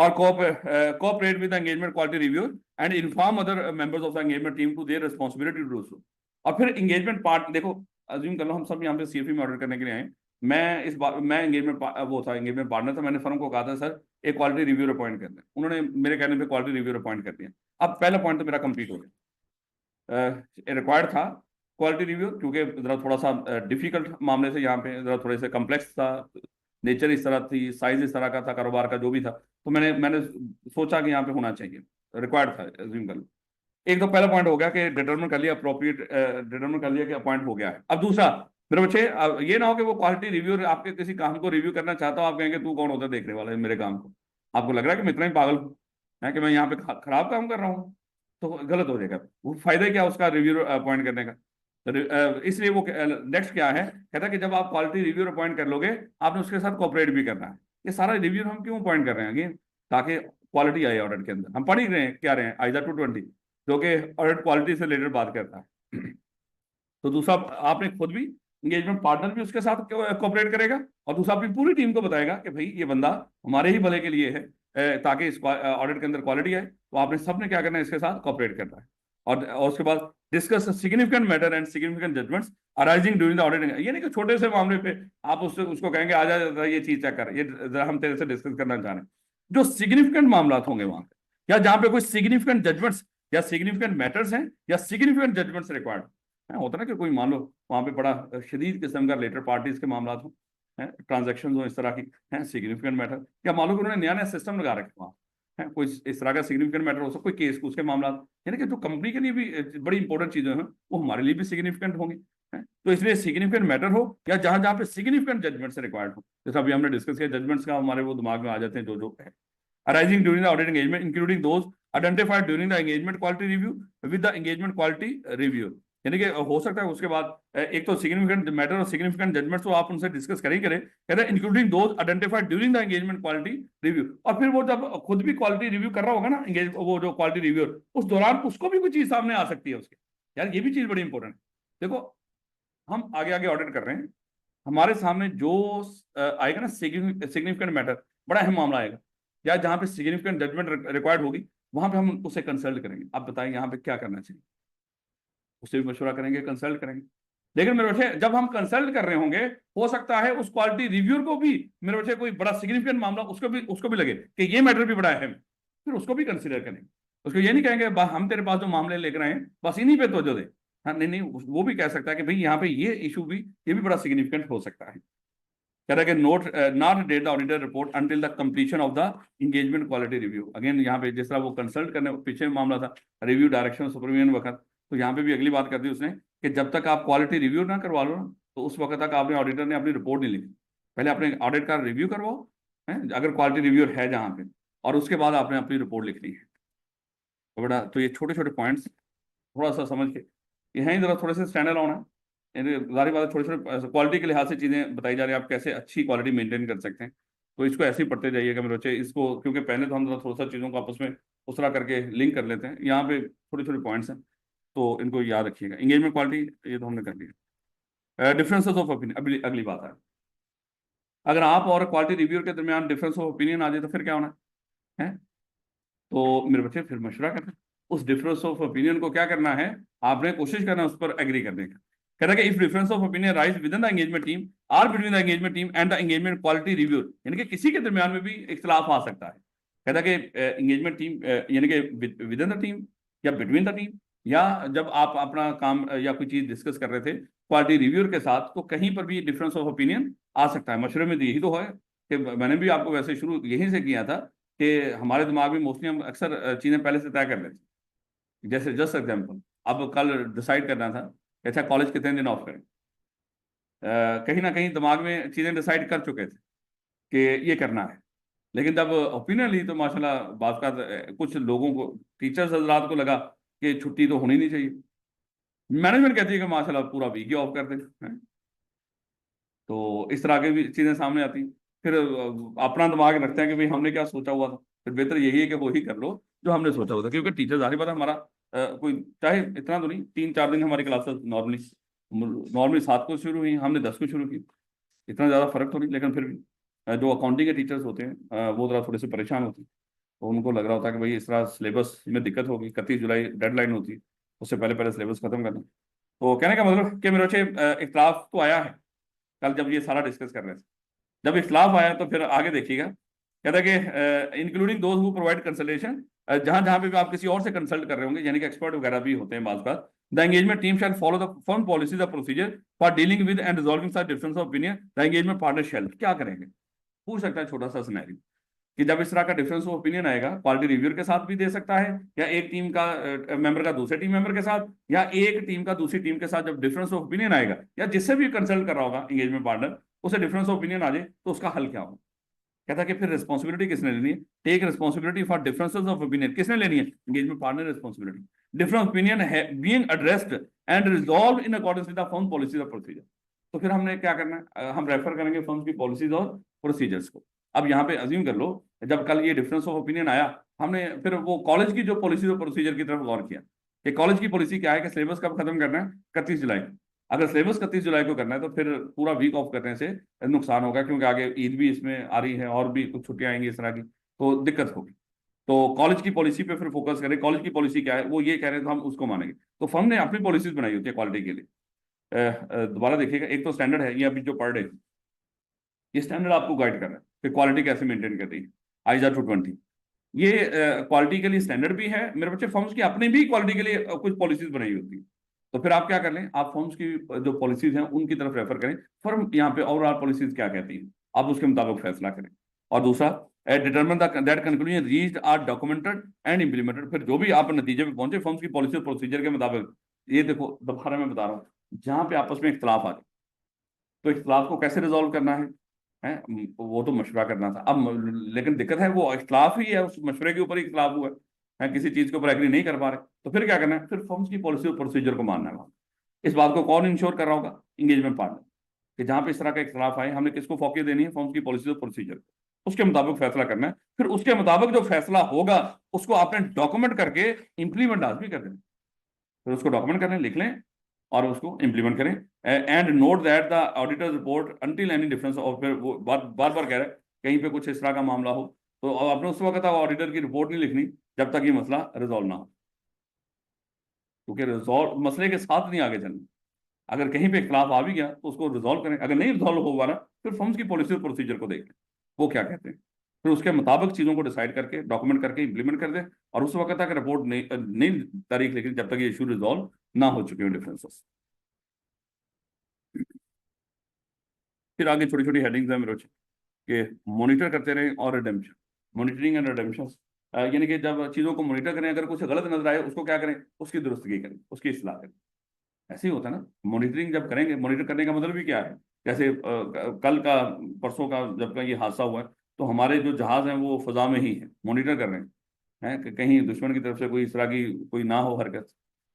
और cooperate with the engagement quality reviewer and inform other members of the engagement team to their responsibility to do so। और फिर engagement part देखो, अज्यूम कर लो हम सब यहाँ पे CFE में ऑर्डर करने के लिए आए, मैं एंगेजमेंट वो था, एंगेजमेंट पार्टनर था, मैंने फर्म को कहा था सर एक क्वालिटी रिव्यूअर अपॉइंट कर दें, उन्होंने मेरे कहने पे क्वालिटी रिव्यूअर अपॉइंट कर दिया। अब पहला पॉइंट तो मेरा कंप्लीट हो गया। रिक्वायर्ड था क्वालिटी रिव्यू, क्योंकि जरा थोड़ा सा डिफिकल्ट मामले से, यहाँ पे जरा थोड़े से कम्प्लेक्स था, नेचर इस तरह थी, साइज इस तरह का था, कारोबार का जो भी था, तो मैंने सोचा कि यहाँ पे होना चाहिए, रिक्वायर्ड था, एज्यूम कर लो। एक तो पहला पॉइंट हो गया कि डिटरमिन कर लिया, अप्रोप्रिएट डिटरमिन कर लिया कि अपॉइंट हो गया है। अब दूसरा, मेरे बच्चे ये ना हो कि वो क्वालिटी रिव्यूअर आपके किसी काम को रिव्यू करना चाहता हो, आप कहेंगे तू कौन होता है देखने वाला है मेरे काम को, आपको लग रहा है कि मैं इतना ही पागल हूँ कि मैं यहाँ पे खराब काम कर रहा हूँ, तो गलत हो जाएगा। वो फायदा क्या उसका रिव्यूअर अपॉइंट करने का। इसलिए वो नेक्स्ट क्या है, कहता है कि जब आप क्वालिटी रिव्यूअर अपॉइंट कर लोगे, आपने उसके साथ कोऑपरेट भी करना है। ये सारा रिव्यूअर हम क्यों अपॉइंट कर रहे हैं अगेन, ताकि क्वालिटी आए ऑडिट के अंदर। हम पढ़ ही रहे हैं क्या रहे हैं, आइजा 220 जो कि ऑडिट क्वालिटी से रिलेटेड बात करता है। तो दूसरा, आपने खुद भी, एंगेजमेंट पार्टनर भी उसके साथ कोऑपरेट करेगा, और दूसरा अपनी पूरी टीम को बताएगा कि भाई ये बंदा हमारे ही भले के लिए है, ताकि इस ऑडिट के अंदर क्वालिटी आए, तो आपने सबने क्या करना है, इसके साथ कोऑपरेट करना है। और उसके बाद discuss significant matter and significant judgements arising during the audit. ये नहीं कि छोटे से मामले पे आप उसको कहेंगे आ जा ये चीज चेक कर, ये जरा हम तेरे से डिस्कस करना चाह रहे हैं। जो सिग्निफिकेंट मामला होंगे वहां पे, या जहां पे कोई सिग्निफिकेंट जजमेंट्स या सिग्निफिकेंट मैटर्स हैं, या सिग्निफिकेंट जजमेंट्स रिक्वायर्ड होता है ना, कि कोई मान लो वहां पे बड़ा शदीद किस्म का रिलेटेड पार्टीज के मामला हो, ट्रांजेक्शन हो इस तरह की, है सिग्निफिकेंट मैटर, या मान लो कि उन्होंने नया नया सिस्टम लगा रखे वहाँ है, कोई इस तरह का सिग्निफिकेंट मैटर हो सकता, कोई केस उसके मामला, यानी कि जो कंपनी के लिए भी बड़ी इंपॉर्टेंट चीजें हैं, वो हमारे लिए भी सिग्निफिकेंट होंगी। तो इसलिए सिग्निफिकेंट मैटर हो, या जहां जहां पे सिग्निफिकेंट जजमेंट से रिक्वायर्ड हो, जैसा अभी हमने डिस्कस किया, जजमेंट्स का हमारे वो दिमाग में आ जाते हैं जो जो है। Arising during the audit engagement including those identified during the engagement quality review with the engagement quality review. यानी कि हो सकता है उसके बाद एक तो सिग्निफिकेंट मैटर और सिग्निफिकेंट जजमेंट्स तो आप उनसे डिस्कस कर ही करें, कहते हैं including those identified during the engagement quality review. और फिर वो जब खुद भी क्वालिटी रिव्यू कर रहा होगा ना, वो जो क्वालिटी रिव्यूअर, उस दौरान उसको भी कोई चीज सामने आ सकती है उसके, यार ये भी चीज बड़ी इंपॉर्टेंट है। देखो हम आगे आगे ऑडिट कर रहे हैं, हमारे सामने जो आएगा ना सिग्निफिकेंट मैटर, बड़ा अहम मामला आएगा, या जहां पे सिग्निफिकेंट जजमेंट रिक्वायर्ड होगी, वहां पे हम उसे कंसल्ट करेंगे, आप बताएं यहाँ पे क्या करना चाहिए, उससे भी मशवरा करेंगे, कंसल्ट करेंगे। लेकिन मेरे बच्चे जब हम कंसल्ट कर रहे होंगे, हो सकता है उस क्वालिटी रिव्यूअर को भी, मेरे बच्चे कोई बड़ा सिग्निफिकेंट मामला उसको भी लगे कि ये मैटर भी बड़ा अहम, फिर उसको भी कंसिडर करेंगे। उसको ये नहीं कहेंगे हम तेरे पास जो मामले लेकर आए हैं बस इन्हीं पे तवज्जो दे। हाँ नहीं नहीं, वो भी कह सकता है कि भाई यहाँ पे ये इशू भी, ये भी बड़ा सिग्निफिकेंट हो सकता है। कह रहा है कि not date the auditor report until the completion of the engagement quality review. Again यहाँ पे जिस तरह वो कंसल्ट करने पीछे मामला था, रिव्यू डायरेक्शन सुपरविजन वक्त, तो यहाँ पे भी अगली बात कर दी उसने कि जब तक आप क्वालिटी रिव्यू ना करवा लो ना, तो उस वक्त तक आपने, ऑडिटर ने अपनी रिपोर्ट नहीं लिखी। पहले अपने ऑडिट का रिव्यू करवाओ, है अगर क्वालिटी रिव्यूअर है जहाँ पे, और उसके बाद आपने अपनी रिपोर्ट लिखनी है। तो बड़ा, तो ये छोटे छोटे पॉइंट्स थोड़ा सा समझ के, यहीं जरा थोड़े से स्टैंडर्ड होना है। जारी बात है, छोटे छोटे क्वालिटी के लिहाज से चीज़ें बताई जा रही है, आप कैसे अच्छी क्वालिटी मेंटेन कर सकते हैं। तो इसको ऐसे ही पढ़ते जाइएगा मेरे बच्चे, इसको क्योंकि पहले तो हम जरा थोड़ा सा चीज़ों को आपस में उस तरह करके लिंक कर लेते हैं, यहाँ पे छोटे छोटे पॉइंट्स हैं, तो इनको याद रखिएगा। एंगेजमेंट क्वालिटी ये तो हमने कर लिया। डिफरेंसेस ऑफ ओपिनियन, अगली बात है, अगर आप और क्वालिटी रिव्यूअर के दरमियान डिफरेंस ऑफ ओपिनियन आ जाए तो फिर क्या होना है। तो मेरे बच्चे फिर मशवरा करना, उस डिफरेंस ऑफ ओपिनियन को क्या करना है, आपने कोशिश करना है उस पर एग्री करने का। कहता है कि if difference of opinion rise within the engagement team or between the engagement team and the engagement quality reviewer, यानी कि किसी के दरमियान में भी इख्तलाफ आ सकता है। कहता है कि एंगेजमेंट टीम यानी कि विद इन द टीम या बिटवीन द टीम, या जब आप अपना काम या कोई चीज डिस्कस कर रहे थे क्वालिटी रिव्यूअर के साथ, तो कहीं पर भी डिफरेंस ऑफ ओपिनियन आ सकता है। मशवरे में तो यही तो है कि मैंने भी आपको वैसे शुरू यहीं से किया था कि हमारे दिमाग में मोस्टली हम अक्सर चीजें पहले से तय कर लेते, जैसे जस्ट एग्जाम्पल, अब कल डिसाइड करना था अच्छा कॉलेज कितने दिन ऑफ करें, कहीं ना कहीं दिमाग में चीजें डिसाइड कर चुके थे कि ये करना है, लेकिन जब ओपिनियन ली तो माशाल्लाह बात का कुछ लोगों को, टीचर्स हजरात को लगा कि छुट्टी तो होनी नहीं चाहिए, मैनेजमेंट कहती है कि माशाल्लाह पूरा वीक ही ऑफ कर दे, तो इस तरह की भी चीजें सामने आती हैं। फिर अपना दिमाग रखते हैं कि भाई हमने क्या सोचा हुआ था, फिर बेहतर यही है कि वो ही कर लो जो हमने सोचा हुआ था, क्योंकि टीचर जाहिर बात है हमारा कोई चाहे इतना तो नहीं, 3-4 दिन हमारी क्लासेस नॉर्मली 7 को शुरू हुई, हमने 10 को शुरू की, इतना ज़्यादा फर्क तो नहीं, लेकिन फिर भी जो अकाउंटिंग के टीचर्स होते हैं वो जरा थोड़े से परेशान होते हैं। तो उनको लग रहा होता है कि भाई इस तरह सिलेबस में दिक्कत होगी, 31 जुलाई डेडलाइन होती है, उससे पहले पहले सिलेबस खत्म करना। तो कहने का मतलब कि मेरे बच्चे इख्तलाफ तो आया है कल जब ये सारा डिस्कस कर रहे थे। जब इख्तलाफ आया तो फिर आगे देखिएगा, कहता है कि including those who provide consultation, जहां जहां पे भी आप किसी और से कंसल्ट कर रहे होंगे, यानी कि एक्सपर्ट वगैरह भी होते हैं बाज बात, the engagement team shall follow the firm policies of procedure for dealing with and resolving such difference of opinion, the engagement partner shall. क्या करेंगे, पूछ सकता है छोटा सा सिनेरियो कि जब इस तरह का डिफरेंस ऑफ ओपिनियन आएगा, क्वालिटी रिव्यूअर के साथ भी दे सकता है, या एक टीम का मेंबर का दूसरे टीम मेंबर के साथ, या एक टीम का दूसरी टीम के साथ, जब डिफरेंस ऑफ ओपिनियन आएगा, या जिससे भी कंसल्ट कर रहा होगा एंगेजमेंट पार्टनर, उसे डिफरेंस ऑफ ओपिनियन आ जाए तो उसका हल क्या होगा। कहता है कि फिर रिस्पॉन्सिबिलिटी किसने लेनी है, take responsibility for differences of opinion, किसने लेनी है, engagement partner responsibility, difference opinion है being addressed and resolve in accordance with the firm policies of procedure. तो फिर हमने क्या करना है, हम रेफर करेंगे फर्म की पॉलिसीज और प्रोसीजर्स को। अब यहाँ पे अज्यूम कर लो, जब कल ये डिफरेंस ऑफ ओपिनियन आया, हमने फिर वो कॉलेज की जो पॉलिसीज और प्रोसीजर की तरफ गौर किया कि कॉलेज की पॉलिसी क्या है कि सिलेबस कब खत्म करना है, 31 जुलाई। अगर सिलेबस 31 जुलाई को करना है तो फिर पूरा वीक ऑफ करने से नुकसान होगा, क्योंकि आगे ईद भी इसमें आ रही है और भी कुछ छुट्टियां आएंगी इस तरह की, तो दिक्कत होगी। तो कॉलेज की पॉलिसी पे फिर फोकस करें, कॉलेज की पॉलिसी क्या है, वो ये कह रहे हैं तो हम उसको मानेंगे। तो फर्म ने अपनी पॉलिसीज बनाई होती है क्वालिटी के लिए। दोबारा देखिएगा, एक तो स्टैंडर्ड है, ये अभी जो पढ़ रहे हैं, ये स्टैंडर्ड आपको गाइड कर रहा है कि क्वालिटी कैसे मेंटेन करनी है, आईजा 220। ये क्वालिटी के लिए स्टैंडर्ड भी है मेरे बच्चे, फर्म्स की अपनी भी क्वालिटी के लिए कुछ पॉलिसीज बनाई होती है। तो फिर आप क्या कर लें, आप फर्म्स की जो पॉलिसीज हैं उनकी तरफ रेफर करें, फर्म यहाँ पे ओवरऑल पॉलिसीज क्या कहती है, आप उसके मुताबिक फैसला करें। और दूसरा, determine that conclusion reached are documented and implemented, फिर जो भी आप नतीजे पे पहुंचे फर्म्स की पॉलिसी और प्रोसीजर के मुताबिक। ये देखो दोबारा मैं बता रहा हूँ, जहां पे आपस में इख्तलाफ आ जाए तो इख्तलाफ को कैसे रिजॉल्व करना है, वो तो मशवरा करना था। अब लेकिन दिक्कत है वो इख्तलाफ ही है, उस मशवरे के ऊपर ही इख्तलाफ हुआ है, किसी चीज के ऊपर एग्री नहीं कर पा रहे, तो फिर क्या करना है, फिर फर्म्स की पॉलिसी और प्रोसीजर को मानना है वहाँ। इस बात को कौन इंश्योर कर रहा होगा, एंगेजमेंट पार्टनर, कि जहां पे इस तरह का इख्तलाफ आए हमने किसको फौकियत देनी है, फर्म्स की पॉलिसी और प्रोसीजर को, उसके मुताबिक फैसला करना है। फिर उसके मुताबिक जो फैसला होगा उसको आपने डॉक्यूमेंट करके इम्प्लीमेंट आज भी कर देना, फिर उसको डॉक्यूमेंट करें, लिख लें और उसको इंप्लीमेंट करें। And note that the auditors report until any difference, और फिर वो बार बार कह रहा है कहीं पे कुछ इस तरह का मामला हो तो आपने उस वक्त ऑडिटर की रिपोर्ट नहीं लिखनी जब तक ये मसला रिजॉल्व ना हो, क्योंकि रिजॉल्व मसले के साथ नहीं आगे चलना। अगर कहीं पे इख्तलाफ आ भी गया तो उसको रिजॉल्व करें, अगर नहीं रिजॉल्व होगा ना, फिर फर्म्स की पॉलिसी और प्रोसीजर को देखें वो क्या कहते हैं, फिर उसके मुताबिक चीजों को डिसाइड करके डॉक्यूमेंट करके इंप्लीमेंट कर दें। और उस वक्त तक रिपोर्ट नहीं तारीख लिखी जब तक ये इशू रिजॉल्व ना हो चुके हो डिफरेंसेस। फिर आगे छोटी छोटी हेडिंग्स हैं मेरे कि मॉनिटर करते रहें और रिडेम्पशन, मॉनिटरिंग एंड रिडेम्पशन, यानी कि जब चीज़ों को मॉनिटर करें, अगर कुछ गलत नजर आए उसको क्या करें, उसकी दुरुस्तगी करें, उसकी इस्लाह करें। ऐसे ही होता है ना, मॉनिटरिंग जब करेंगे, मॉनिटर करने का मतलब भी क्या है, जैसे कल का परसों का जब का ये हादसा हुआ है, तो हमारे जो जहाज हैं वो फजा में ही है, मॉनिटर कर रहे हैं कि कहीं दुश्मन की तरफ से कोई इस तरह की कोई ना हो हरकत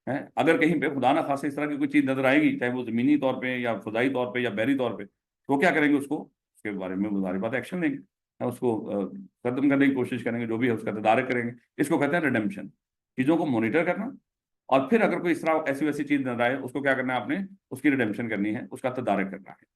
है। अगर कहीं पे खुदा ना खासा इस तरह की कोई चीज़ नजर आएगी, चाहे वो जमीनी तौर पे या फजाई तौर पे या बहरी तौर पे, तो क्या करेंगे, उसको उसके बारे में सारी बात एक्शन लेंगे, उसको खत्म करने की कोशिश करेंगे, जो भी है उसका तदारक करेंगे। इसको कहते हैं रिडेम्पशन, चीज़ों को मॉनिटर करना। और फिर अगर कोई इस तरह ऐसी वैसी चीज नजर आए उसको क्या करना है आपने, उसकी रिडेम्पशन करनी है, उसका तदारक करना है।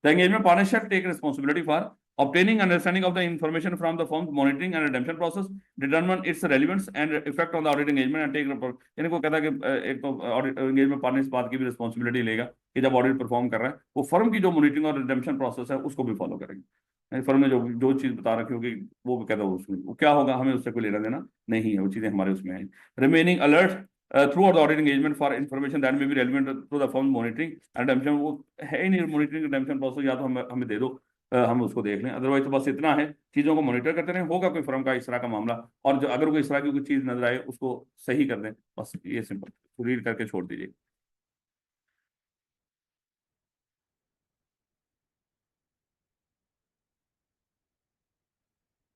The engagement partner shall take responsibility for obtaining understanding of the information from the firm's monitoring and redemption process, determine its relevance and effect on the audit engagement and take report। यानी को कहता है कि एक तो audit engagement partner इस बात की भी रिस्पॉन्सिबिलिटी लेगा कि जब ऑडिट परफॉर्म कर रहा है वो फर्म की जो मॉनिटरिंग और रिडेम्पशन प्रोसेस है उसको भी फॉलो करेंगे। फर्म ने जो जो चीज बता रखी होगी वो भी कहता है उसमें वो क्या होगा, हमें उससे कोई लेना देना नहीं है, वो चीजें हमारे उसमें है। Remaining alert throughout the audit engagement for information that may be relevant to the firm monitoring and redemption, वो है ही नहीं मॉनिटरिंग redemption प्रोसेस, या तो हमें दे दो, हम उसको देख लें, अदरवाइज तो बस इतना है, चीज़ों को मॉनिटर करते रहें, होगा कोई फर्म का इस तरह का मामला, और जो अगर कोई इस तरह की कोई चीज़ नजर आए उसको सही कर दें, बस ये सिंपल रीड करके छोड़ दीजिए।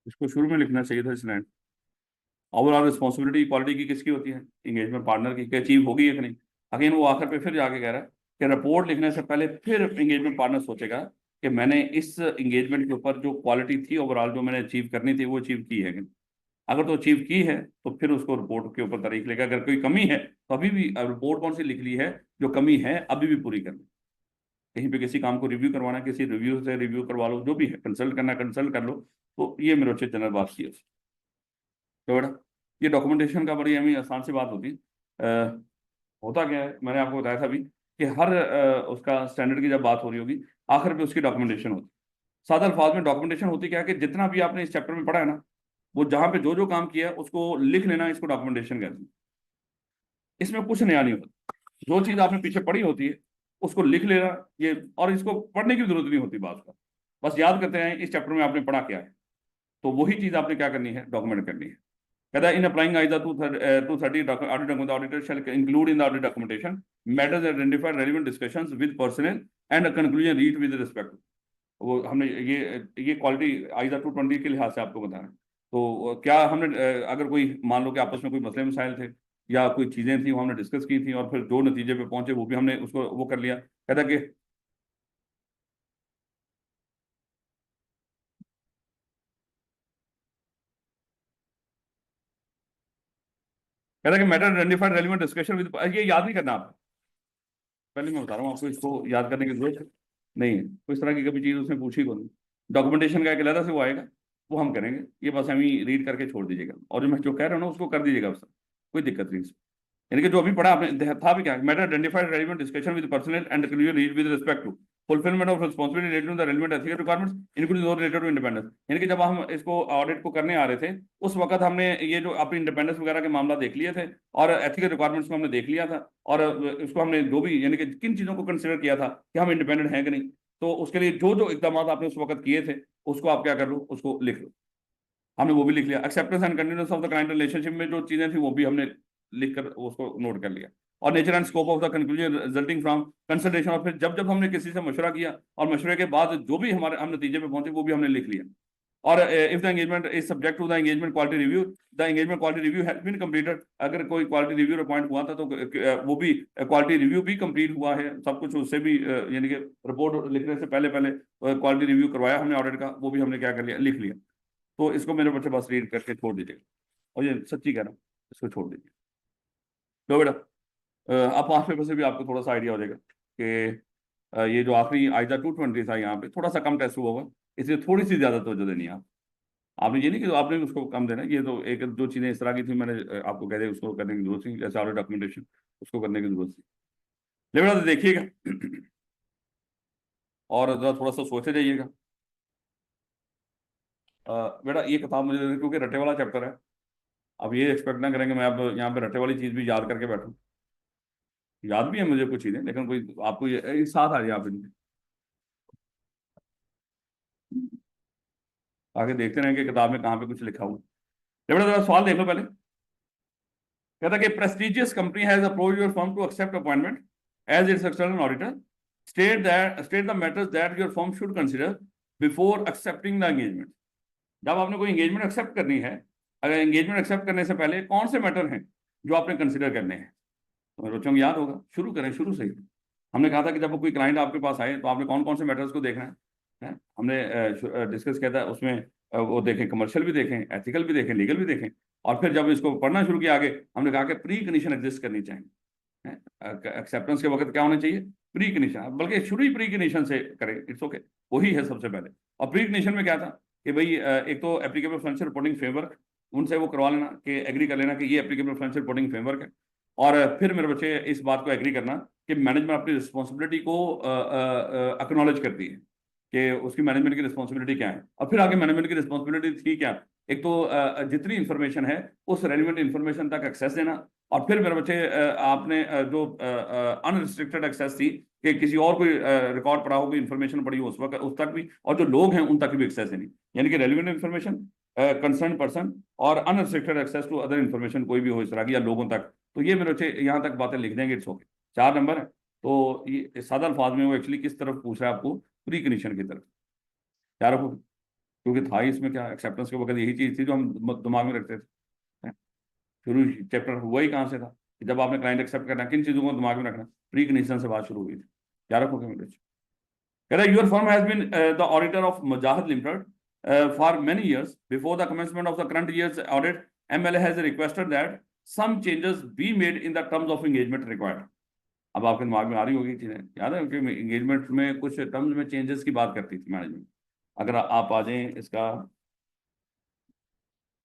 इसको शुरू में लिखना चाहिए था इस लाइन, ओवरऑल रिस्पॉन्सिबिलिटी क्वालिटी की किसकी होती है, एंगेजमेंट पार्टनर की, कि अचीव होगी या नहीं। अगेन वो आखिर पे फिर जाके कह रहा है कि रिपोर्ट लिखने से पहले फिर एंगेजमेंट पार्टनर सोचेगा कि मैंने इस एंगेजमेंट के ऊपर जो क्वालिटी थी ओवरऑल जो मैंने अचीव करनी थी वो अचीव की है कि नहीं। अगर तो अचीव की है तो फिर उसको रिपोर्ट के ऊपर तारीख लेगा, अगर कोई कमी है तो अभी भी रिपोर्ट कौन सी लिख ली है, जो कमी है अभी भी पूरी करनी। कहीं पे किसी काम को रिव्यू करवाना, किसी रिव्यू से रिव्यू करवा लो, जो भी है कंसल्ट करना कंसल्ट कर लो। तो ये मेरे अच्छे जनरल बात की है। तो बेटा ये डॉक्यूमेंटेशन का बड़ी हमें आसान सी बात होती है। होता क्या है, मैंने आपको बताया था अभी कि हर उसका स्टैंडर्ड की जब बात हो रही होगी, आखिर पे उसकी डॉक्यूमेंटेशन होती है। सादा अल्फाज में डॉक्यूमेंटेशन होती क्या है कि जितना भी आपने इस चैप्टर में पढ़ा है ना, वो जहां पे जो जो काम किया है उसको लिख लेना, इसको डॉक्यूमेंटेशन कहते हैं। इसमें कुछ नया नहीं होता, जो चीज आपने पीछे पढ़ी होती है उसको लिख लेना। ये और इसको पढ़ने की जरूरत नहीं होती बात का, बस याद करते हैं इस चैप्टर में आपने पढ़ा क्या है, तो वही चीज आपने क्या करनी है, डॉक्यूमेंट करनी है। कहता है in applying ISA 230 audit auditor shall include in the audit documentation matters identified relevant discussions with personal and conclusion reach with respect. वो हमने ये क्वालिटी आइजा 220 के लिहाज से आपको बता रहे हैं। तो क्या हमने अगर कोई मान लो कि आपस में कोई मसले मसाइल थे या कोई चीजें थी वो हमने डिस्कस की थी और फिर जो नतीजे पे पहुंचे वो भी हमने उसको वो कर लिया। कहता कि matter identified relevant discussion with, ये याद नहीं करना आप, पहले मैं बता रहा हूँ आपको, इसको याद करने की जरूरत नहीं है। कोई इस तरह की कभी चीज उसने पूछी को नहीं। डॉक्यूमेंटेशन का एक अलग से वो आएगा, वो हम करेंगे, ये बस हम ही रीड करके छोड़ दीजिएगा और जो मैं जो कह रहा हूँ ना उसको कर दीजिएगा बस, कोई दिक्कत नहीं। यानी कि जो अभी पढ़ा आपने था भी क्या, matter identified relevant discussion with personal and clear reach with respect to fulfilment of responsibility related to the relevant ethical requirements including those related to independence. यानी कि जब हम इसको ऑडिट को करने आ रहे थे उस वक्त हमने ये जो अपनी इंडिपेंडेंस वगैरह के मामला देख लिए थे और एथिकल रिक्वायरमेंट्स को हमने देख लिया था और इसको हमने जो भी यानी कि किन चीजों को कंसिडर किया था कि हम इंडिपेंडेंट हैं कि नहीं, तो उसके लिए जो जो इकदाम आपने उस वक्त किए थे उसको आप क्या कर लो, उसको लिख लो। हमने वो भी लिख लिया। Acceptance and continuous of the client relationship में जो चीजें थी वो भी हमने लिख कर उसको नोट कर लिया। और nature and scope of the conclusion resulting from consultation, और फिर जब जब हमने किसी से मशवरा किया और मशवरे के बाद जो भी हमारे हम नतीजे पे पहुंचे वो भी हमने लिख लिया। और if the engagement is subject to the engagement quality review, the engagement quality review has been completed. अगर कोई क्वालिटी रिव्यू अपॉइंट हुआ था तो वो भी क्वालिटी रिव्यू भी कंप्लीट हुआ है, सब कुछ उससे भी यानी कि रिपोर्ट लिखने से पहले पहले क्वालिटी रिव्यू करवाया हमने ऑडिट का, वो भी हमने क्या कर लिया, लिख लिया। तो इसको मेरे बच्चे बस रीड करके छोड़ दीजिएगा, और ये सच्ची कह रहा हूँ, इसको छोड़ दीजिए। तो बेटा अब पांच पेपर से भी आपको थोड़ा सा आइडिया हो जाएगा कि ये जो आखिरी आइजा 220 था यहाँ पे थोड़ा सा कम टेस्ट हुआ होगा, इसलिए थोड़ी सी ज्यादा तवज्जो देनी है आप। आपने ये नहीं कि आपने उसको कम देना, ये तो एक दो चीजें इस तरह की थी मैंने आपको कह दिया उसको करने की जरूरत थी, जैसे ऑडिट डॉक्यूमेंटेशन उसको करने की जरूरत थी। लेकिन बेटा तो देखिएगा और जरा थोड़ा सा सोचते जाइएगा। बेटा ये किताब मुझे क्योंकि रटे वाला चैप्टर है, अब ये एक्सपेक्ट ना करेंगे मैं अब यहाँ पे रटे वाली चीज भी याद करके बैठूं। याद भी है मुझे कुछ चीजें, लेकिन कोई आपको ये साथ आ जाए आप इनके आगे देखते रहें कि किताब में कहाँ पे कुछ लिखा हुआ है। बेटा जरा सवाल देख लो पहले। कहता कि prestigious company has approached your firm to accept appointment as its external auditor, state the matters that your firm should consider before accepting the engagement. जब आपने कोई एंगेजमेंट एक्सेप्ट करनी है, अगर एंगेजमेंट एक्सेप्ट करने से पहले कौन से मैटर हैं जो आपने कंसिडर करने हैं, तो मेरे बच्चों को याद होगा, शुरू करें शुरू से ही। हमने कहा था कि जब कोई क्लाइंट आपके पास आए तो आपने कौन कौन से मैटर्स को देखना है? हमने डिस्कस किया था उसमें वो देखें, कमर्शियल भी देखें, एथिकल भी देखें, लीगल भी देखें। और फिर जब इसको पढ़ना शुरू किया आगे, हमने कहा कि प्री कंडीशन एग्जिस्ट करनी चाहिए। एक्सेप्टेंस के वक्त क्या होना चाहिए, प्री कंडीशन, बल्कि शुरू ही प्री कंडीशन से करें, इट्स ओके, वही है सबसे पहले। और प्री कंडीशन में क्या था कि भाई एक तो एप्लीकेबल फाइनेंशियल रिपोर्टिंग फ्रेमवर्क, उनसे वो करवा लेना कि एग्री कर लेना कि ये एप्लीकेबल फाइनेंशियल रिपोर्टिंग फ्रेमवर्क है। और फिर मेरे बच्चे इस बात को एग्री करना कि मैनेजमेंट अपनी रिस्पॉन्सिबिलिटी को एक्नॉलेज करती है कि उसकी मैनेजमेंट की रिस्पॉन्सिबिलिटी क्या है। और फिर आगे मैनेजमेंट की रिस्पॉन्सिबिलिटी थी क्या, एक तो जितनी इंफॉर्मेशन है उस रेलिवेंट इंफॉर्मेशन तक एक्सेस देना। और फिर मेरे बच्चे आपने जो अनरिस्ट्रिक्टेड एक्सेस थी कि किसी और कोई रिकॉर्ड पड़ा हो, कोई इन्फॉर्मेशन पड़ी हो उस वक्त उस तक भी, और जो लोग हैं उन तक भी एक्सेस देनी। यानी कि रेलिवेंट इंफॉर्मेशन, कंसर्न पर्सन और unrestricted access to other information कोई भी हो इस तरह की या लोगों तक। तो ये मेरे बच्चे यहाँ तक बातें लिख देंगे, इट्स ओके। 4 नंबर है। तो ये सादा अल्फाज में वो एक्चुअली किस तरफ पूछ रहा है आपको, प्री कंडीशन की तरफ। क्या रखो, क्योंकि था ही इसमें क्या, एक्सेप्टेंस के वक्त यही चीज थी जो हम दिमाग में रखते थे। शुरू चैप्टर हुआ ही कहाँ से था कि जब आपने क्लाइंट एक्सेप्ट करना, किन चीजों को दिमाग में रखना, प्री कंडीशन से बात शुरू हुई थी। क्या रखोगे मेरे बच्चे? कह रहा है your firm has been the auditor of Mujahid limited for many years. Before the commencement of the current year's audit, MLA has requested that some changes be made in the terms of engagement required. अब आपके दिमाग में आ रही होगी चीजें, याद है कि एंगेजमेंट में कुछ टर्म्स में चेंजेस की बात करती थी मैनेजमेंट। अगर आप आ जाएं इसका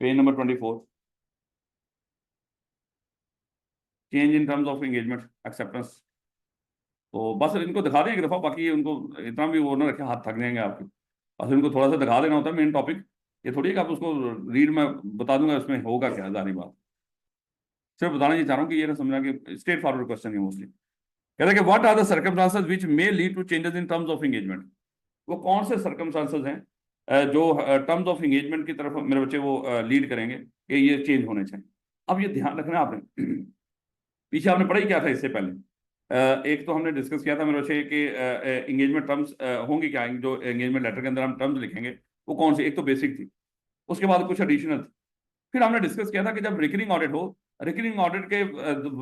page number 24, change in terms of engagement acceptance. तो बस इनको दिखा दें एक दफा, बाकी उनको इतना भी वो ना रखे, हाथ थक जाएंगे आपके। बस इनको थोड़ा सा दिखा देना होता है मेन टॉपिक। ये थोड़ी है कि आप उसको रीड में बता दूंगा उसमें होगा क्या, जारी बात। सिर्फ बताना ये चाह रहा हूँ कि ये ना समझना कि स्ट्रेट फॉरवर्ड क्वेश्चन है मोस्टली। कहते हैं कि what are the circumstances which may lead to changes in terms of engagement. वो कौन से सर्कमस्टांसेस हैं जो टर्म्स ऑफ एंगेजमेंट की तरफ मेरे बच्चे वो लीड करेंगे कि ये चेंज होने चाहिए। अब ये ध्यान रखना आपने, पीछे आपने पढ़ा ही क्या था इससे पहले। एक तो हमने डिस्कस किया था मेरे बच्चे कि एंगेजमेंट टर्म्स होंगी क्या, जो एंगेजमेंट लेटर के अंदर हम टर्म्स लिखेंगे वो कौन सी। एक तो बेसिक थी, उसके बाद कुछ एडिशनल। फिर हमने डिस्कस किया था कि जब रिकरिंग ऑडिट हो, रिकरिंग ऑडिट के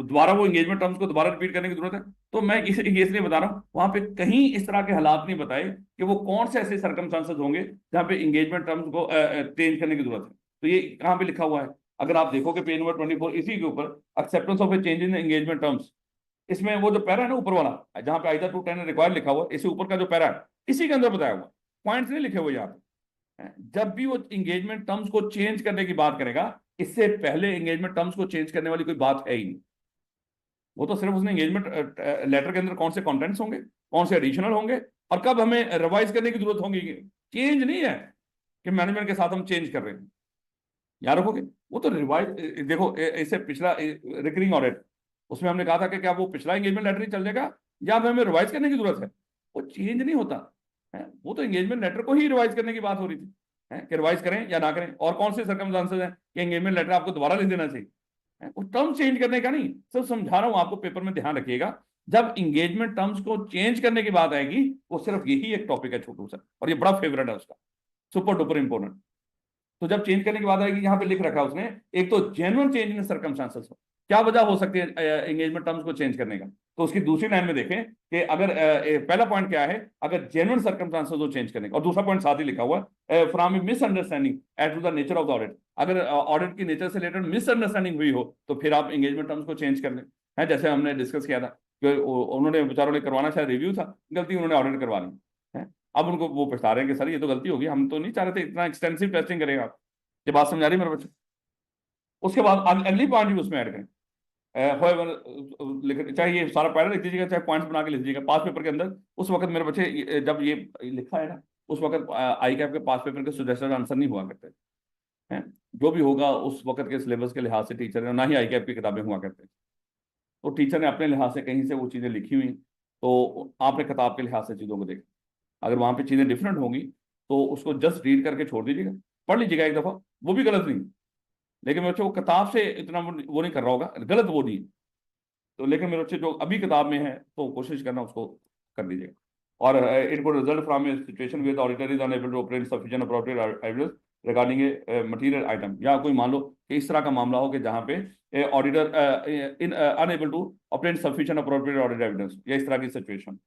द्वारा वो एंगेजमेंट टर्म्स को दोबारा रिपीट करने की जरूरत है। तो मैं ये इसलिए बता रहा हूँ वहां पे कहीं इस तरह के हालात नहीं बताए कि वो कौन से ऐसे सर्कमस्टांसेस होंगे जहां पे एंगेजमेंट टर्म्स को चेंज करने की जरूरत है। तो ये कहाँ पे लिखा हुआ है, अगर आप देखोगे पेज नंबर 24 इसी के ऊपर, acceptance of A change in engagement terms. इसमें वो जो पैरा है ना ऊपर वाला, जहां पे आइदर टू 10 रिक्वायर्ड लिखा हुआ, इसी ऊपर का जो पैरा है इसी के अंदर बताया हुआ, पॉइंट्स नहीं लिखे हुए यहाँ पे। जब भी वो एंगेजमेंट टर्म्स को चेंज करने की बात करेगा, इससे पहले एंगेजमेंट टर्म्स को चेंज करने वाली कोई बात है ही नहीं। वो तो सिर्फ उसने एंगेजमेंट लेटर के अंदर कौन से कंटेंट्स होंगे, कौन से एडिशनल होंगे, और कब हमें रिवाइज करने की जरूरत होगी। चेंज नहीं है कि मैनेजमेंट के साथ हम चेंज कर रहे हैं, याद रखोगे। वो तो रिवाइज, देखो इससे पिछला रिकरिंग ऑडिट, उसमें हमने कहा था कि क्या वो पिछला एंगेजमेंट लेटर ही चल जाएगा या हमें रिवाइज करने की जरूरत है। वो चेंज नहीं होता है, वो तो एंगेजमेंट लेटर को ही रिवाइज करने की बात हो रही थी, है कि रिवाइज करें या ना करें, और कौन से सर्कमस्टांसेस हैं कि एंगेजमेंट लेटर आपको दोबारा लिख देना चाहिए। वो टर्म चेंज करने का नहीं, सिर्फ समझा रहा हूं आपको, पेपर में ध्यान रखिएगा। जब इंगेजमेंट टर्म्स को चेंज करने की बात आएगी, वो सिर्फ यही एक टॉपिक है छोटू सा, और ये बड़ा फेवरेट है उसका, सुपर डुपर इंपोर्टेंट। तो जब चेंज करने की बात आएगी, यहाँ पे लिख रखा है उसने, एक तो जेन्युइन चेंज इन सर्कमस्टांसेस हो, क्या वजह हो सकती है एंगेजमेंट टर्म्स को चेंज करने का। तो उसकी दूसरी लाइन में देखें कि अगर पहला पॉइंट क्या है, अगर जेन्युइन सर्कमस्टांसेस हो चेंज करने का, और दूसरा पॉइंट साथ ही लिखा हुआ है from a misunderstanding as to the nature of the audit. अगर ऑडिट की नेचर से रिलेटेड मिसअंडरस्टैंडिंग हुई हो तो फिर आप एंगेजमेंट टर्म्स को चेंज कर लें, है जैसे हमने डिस्कस किया था कि उन्होंने बेचारों ने करवाना शायद रिव्यू था, गलती उन्होंने ऑडिट करवा ली है। अब उनको वो पछता रहे हैं कि सर ये तो गलती होगी, हम तो नहीं चाह रहे थे इतना एक्सटेंसिव टेस्टिंग करेगा। ये बात समझा रही मेरे बच्चे। उसके बाद अगली पॉइंट भी उसमें ऐड करें, चाहे ये सारा पैरा लिख दीजिएगा, चाहे पॉइंट्स बना के लिख दीजिएगा पास पेपर के अंदर। उस वक्त मेरे बच्चे जब ये लिखा है ना, उस वक्त आई कैप के पास पेपर के सजेस्टेड आंसर नहीं हुआ करते हैं। जो भी होगा उस वक्त के सिलेबस के लिहाज से टीचर ने, ना ही आई कैप की किताबें हुआ करते, तो टीचर ने अपने लिहाज से कहीं से वो चीजें लिखी हुई, तो आपने किताब के लिहाज से चीजों को देखा। अगर वहां पे चीजें डिफरेंट होंगी तो उसको जस्ट रीड करके छोड़ दीजिएगा, पढ़ लीजिएगा एक दफा, वो भी गलत नहीं। लेकिन मेरे बच्चे वो किताब से इतना वो नहीं कर रहा होगा, गलत वो नहीं। तो लेकिन मेरे बच्चे जो अभी किताब में है तो कोशिश करना उसको कर लीजिएगा। और it would result from a situation with auditor is unable to operate sufficient appropriate evidence regarding a material item. या कोई मान लो कि इस तरह का मामला हो कि जहां पे auditor in unable to operate sufficient appropriate audit evidence, या इस तरह की सिचुएशन।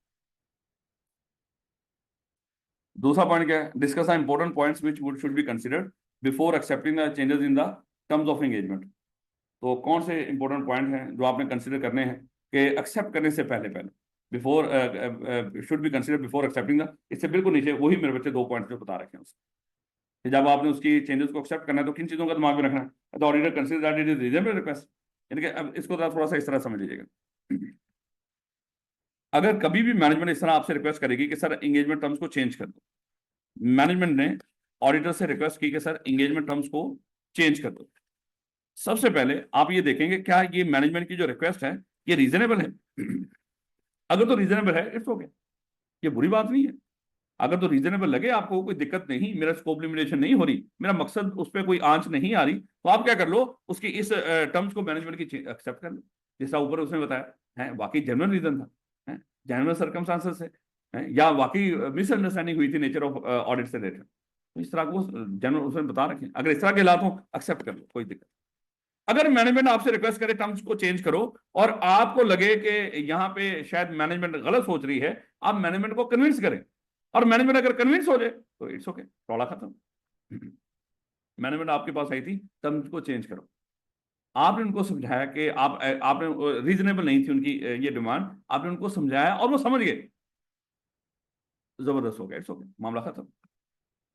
दूसरा पॉइंट क्या है, discuss the important points which would should be considered before accepting the changes in the terms of engagement. तो कौन से इंपॉर्टेंट पॉइंट हैं जो आपने कंसीडर करने हैं कि एक्सेप्ट करने से पहले पहले, before should be consider before accepting the. इससे बिल्कुल नीचे वही मेरे बच्चे दो पॉइंट जो बता रखे हैं उसके, जब आपने उसकी चेंजेस को एक्सेप्ट करना है तो किन चीजों का दिमाग में रखना है। The auditor consider that it is reasonable request, यानी कि अब इसको थोड़ा सा इस तरह समझ लीजिएगा। अगर कभी भी मैनेजमेंट इस तरह आपसे रिक्वेस्ट करेगी कि सर एंगेजमेंट टर्म्स को चेंज कर दो, मैनेजमेंट ने ऑडिटर से रिक्वेस्ट की कि सर एंगेजमेंट टर्म्स को चेंज कर दो, सबसे पहले आप ये देखेंगे क्या ये मैनेजमेंट की जो रिक्वेस्ट है ये रीजनेबल है। अगर तो रीजनेबल है इट्स ओके, ये बुरी बात नहीं है। अगर तो रीजनेबल लगे आपको, कोई दिक्कत नहीं, मेरा स्कोप लिमिटेशन नहीं हो रही, मेरा मकसद उस पर कोई आंच नहीं आ रही, तो आप क्या कर लो, उसकी इस टर्म्स को मैनेजमेंट की एक्सेप्ट कर लो, जैसा ऊपर उसने बताया है वाकई जेन्युइन रीजन था, जेन्युइन सर्कमस्टांसेस है, या वाकई मिसअंडरस्टैंडिंग हुई थी नेचर ऑफ ऑडिट से रिलेटेड। तो इस तरह को जेन्युइन उसने बता रखे, अगर इस तरह के हालात हो एक्सेप्ट कर लो, कोई दिक्कत। अगर मैनेजमेंट आपसे रिक्वेस्ट करे टर्म्स को चेंज करो और आपको लगे कि यहां पे शायद मैनेजमेंट गलत सोच रही है, आप मैनेजमेंट को कन्विंस करें, और मैनेजमेंट अगर कन्विंस हो जाए तो इट्स ओके, रौला खत्म। मैनेजमेंट आपके पास आई थी टर्म्स को चेंज करो, आपने उनको समझाया कि आपने रीजनेबल नहीं थी उनकी ये डिमांड, आपने उनको समझाया और वो समझ गए, जबरदस्त हो गया, इट्स ओके, मामला खत्म।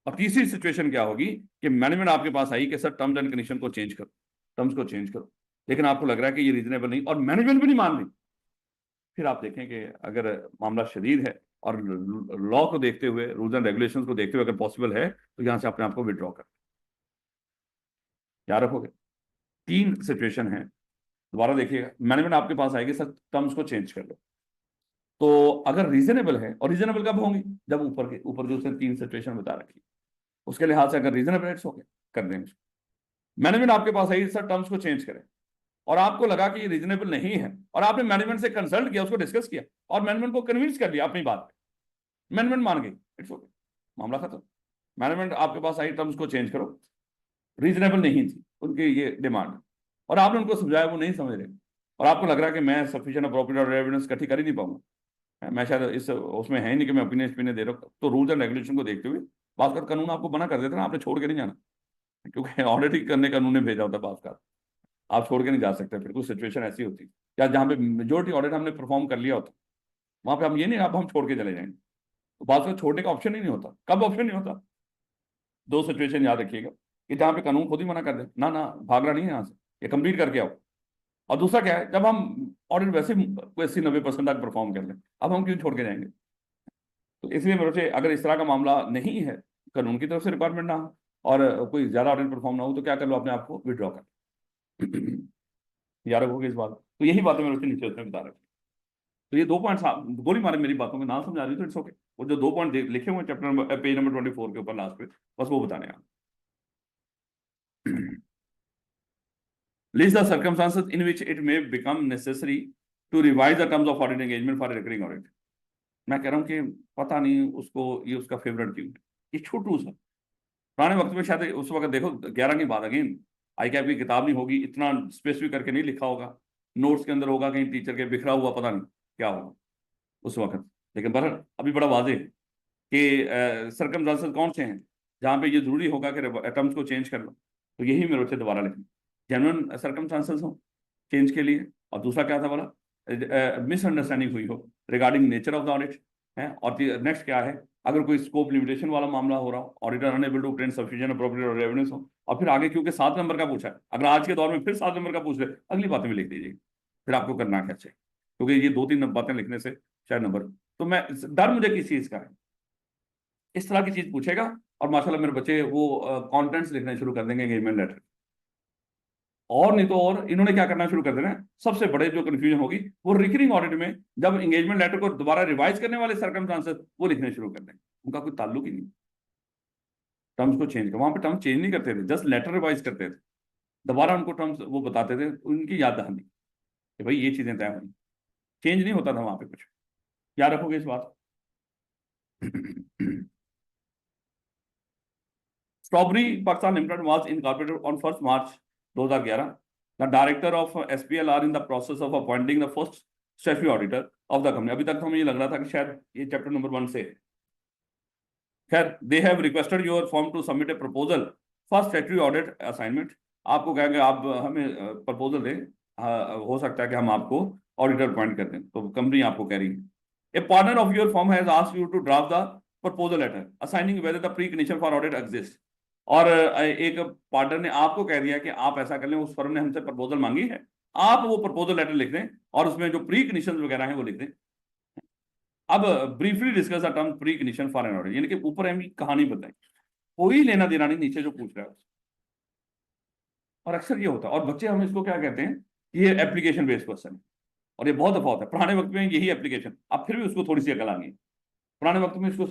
और तीसरी सिचुएशन क्या होगी कि मैनेजमेंट आपके पास आई कि सर टर्म्स एंड कंडीशन को चेंज करो, टर्म्स को चेंज करो, लेकिन आपको लग रहा है कि ये रीजनेबल नहीं और मैनेजमेंट भी नहीं मान रही, फिर आप देखें कि अगर मामला शदीद है और लॉ को देखते हुए, रूल्स एंड रेगुलेशंस को देखते हुए अगर पॉसिबल है, तो यहां से अपने आप को विड्रॉ कर, याद रखोगे। 3 सिचुएशन है, दोबारा देखिएगा। मैनेजमेंट आपके पास आएगी, सर टर्म्स को चेंज कर लो। तो अगर रीजनेबल है, और रीजनेबल कब होंगी, जब ऊपर जो उसने 3 सिचुएशन बता रखी, उसके लिहाज से अगर रीजनेबल रेट्स हो गए, कर देंगे। मैनेजमेंट आपके पास आई, सर टर्म्स को चेंज करें, और आपको लगा कि ये रीजनेबल नहीं है, और आपने मैनेजमेंट से कंसल्ट किया, उसको डिस्कस किया, और मैनेजमेंट को कन्विंस कर लिया अपनी बात पे, मैनेजमेंट मान गई, इट्स ओके, मामला खत्म। मैनेजमेंट आपके पास आई, टर्म्स को चेंज करो, रीजनेबल नहीं थी उनकी ये डिमांड, और आपने उनको समझाया, वो नहीं समझ रहे, और आपको लग रहा है कि मैं सफिशिएंट अप्रोप्रिएट और एविडेंस इकट्ठी कर ही नहीं पाऊंगा, मैं शायद इस उसमें है ही नहीं कि मैं ओपिनियन दे रहा हूँ, तो रूल्स एंड रेगुलेशन को देखते हुए बात कर, कानून आपको मना कर देता ना, आपने छोड़ के नहीं जाना, क्योंकि ऑडिट ही करने कानून ने भेजा होता है बात का, आप छोड़ के नहीं जा सकते। फिर कुछ सिचुएशन ऐसी होती है या जहाँ पे मेजोरिटी ऑडिट हमने परफॉर्म कर लिया होता, वहां पे हम ये नहीं, अब हम छोड़ के चले जाएंगे, तो बात को छोड़ने का ऑप्शन ही नहीं होता। कब ऑप्शन नहीं होता, 2 सिचुएशन याद रखिएगा, कि जहाँ पे कानून खुद ही मना कर दे, ना ना भागना नहीं है यहाँ से, ये कंप्लीट करके आओ। और दूसरा क्या है, जब हम ऑडिट वैसे 80-90% तक परफॉर्म कर लें, अब हम क्यों छोड़ के जाएंगे। तो इसलिए मेरे से अगर इस तरह का मामला नहीं है, कानून की तरफ से रिक्वायरमेंट ना हो और कोई ज्यादा ऑडिट परफॉर्म ना हो, तो क्या कर लो, अपने आप को विड्रॉ कर याद रखोगे इस बात। तो यही बातें मेरे से नीचे उसने बता रखी। तो ये 2 पॉइंट्स गोली मारे मेरी बातों में, ना समझ आ रही तो इट्स ओके, वो जो 2 पॉइंट लिखे हुए चैप्टर नंबर पेज नंबर 24 के ऊपर लास्ट पे, बस वो बताने आप। List the circumstances in which it may become necessary to revise the terms of audit engagement for a recurring audit. मैं कह रहा हूँ कि पता नहीं उसको ये उसका फेवरेट क्यों, ये छोटू सा, पुराने वक्त में शायद उस वक्त देखो 11 की बात, अगेन आई कैप की किताब नहीं होगी, इतना स्पेसिफिक करके नहीं लिखा होगा, नोट्स के अंदर होगा कहीं टीचर के बिखरा हुआ, पता नहीं क्या होगा उस वक्त। लेकिन पर अभी बड़ा वाजे कि सर्कमस्टांसेस कौन से हैं जहाँ पे ये जरूरी होगा कि टर्म्स को चेंज कर लो, तो यही मेरे से दोबारा लिखना, जेन्युइन सर्कमस्टांसेस हो चेंज के लिए, और दूसरा क्या था बोला, मिसअंडरस्टैंडिंग हुई हो regarding nature of the audit है, और नेक्स्ट क्या है, अगर कोई स्कोप लिमिटेशन वाला मामला हो रहा हो, auditor unable to obtain sufficient appropriate evidence हो, और फिर आगे क्योंकि 7 नंबर का पूछा है, अगर आज के दौर में फिर 7 नंबर का पूछ ले, अगली बातें भी लिख दीजिए, फिर आपको करना क्या चाहिए, क्योंकि ये 2-3 बातें लिखने से शायद नंबर, तो मैं डर मुझे किस चीज का है, इस तरह की चीज पूछेगा, और माशाल्लाह मेरे बच्चे वो कंटेंट्स लिखने शुरू कर देंगे एंगेजमेंट लेटर, और नहीं तो और इन्होंने क्या करना शुरू कर देना है, सबसे बड़े जो कंफ्यूजन होगी वो रिकरिंग ऑडिट में, जब एंगेजमेंट लेटर को दोबारा रिवाइज करने वाले सर्कमस्टांसेस वो लिखने शुरू कर देंगे, उनका कोई ताल्लुक ही नहीं, टर्म्स को चेंज कर, वहां पे टर्म्स चेंज नहीं करते थे, जस्ट लेटर रिवाइज करते थे, दोबारा उनको टर्म्स वो बताते थे, उनकी याद दहानी कि भाई ये चीजें तय होनी, चेंज नहीं होता था वहां पे कुछ, याद रखोगे इस बात। Strawberry Pakistan limited was incorporated on 1 March 2011। The director of SPL are in the process of appointing the first statutory auditor of the company. अभी तक तो हमें ये लग रहा था कि शायद ये चैप्टर नंबर 1 से, खैर they have requested your firm to submit a proposal for statutory audit assignment. आपको कहेंगे आप हमें प्रपोजल दें, हो सकता है कि हम आपको ऑडिटर अपॉइंट कर दें, तो कंपनी आपको कह रही है, a partner of your form has asked you to draft the proposal letter assigning whether the precondition for audit exist. और एक पार्टनर ने आपको कह दिया कि आप ऐसा कर लें, उस फर्म ने हमसे प्रपोजल मांगी है, आप वो प्रपोजल लेटर लिख दें और उसमें जो प्री कंडीशन वगैरह हैं वो लिख दें। अब briefly discuss the term pre condition for an audit, यानी कि ऊपर हमें कहानी बताई, कोई लेना देना नहीं नीचे जो पूछ रहा है, और अक्सर ये होता है, और बच्चे हम इसको क्या कहते हैं, ये एप्लीकेशन बेस्ड क्वेश्चन है, और ये बहुत दफा होता है। पुराने वक्त में यही एप्लीकेशन, अब फिर भी उसको थोड़ी सी अकल आ गई, पुराने वक्त में इसको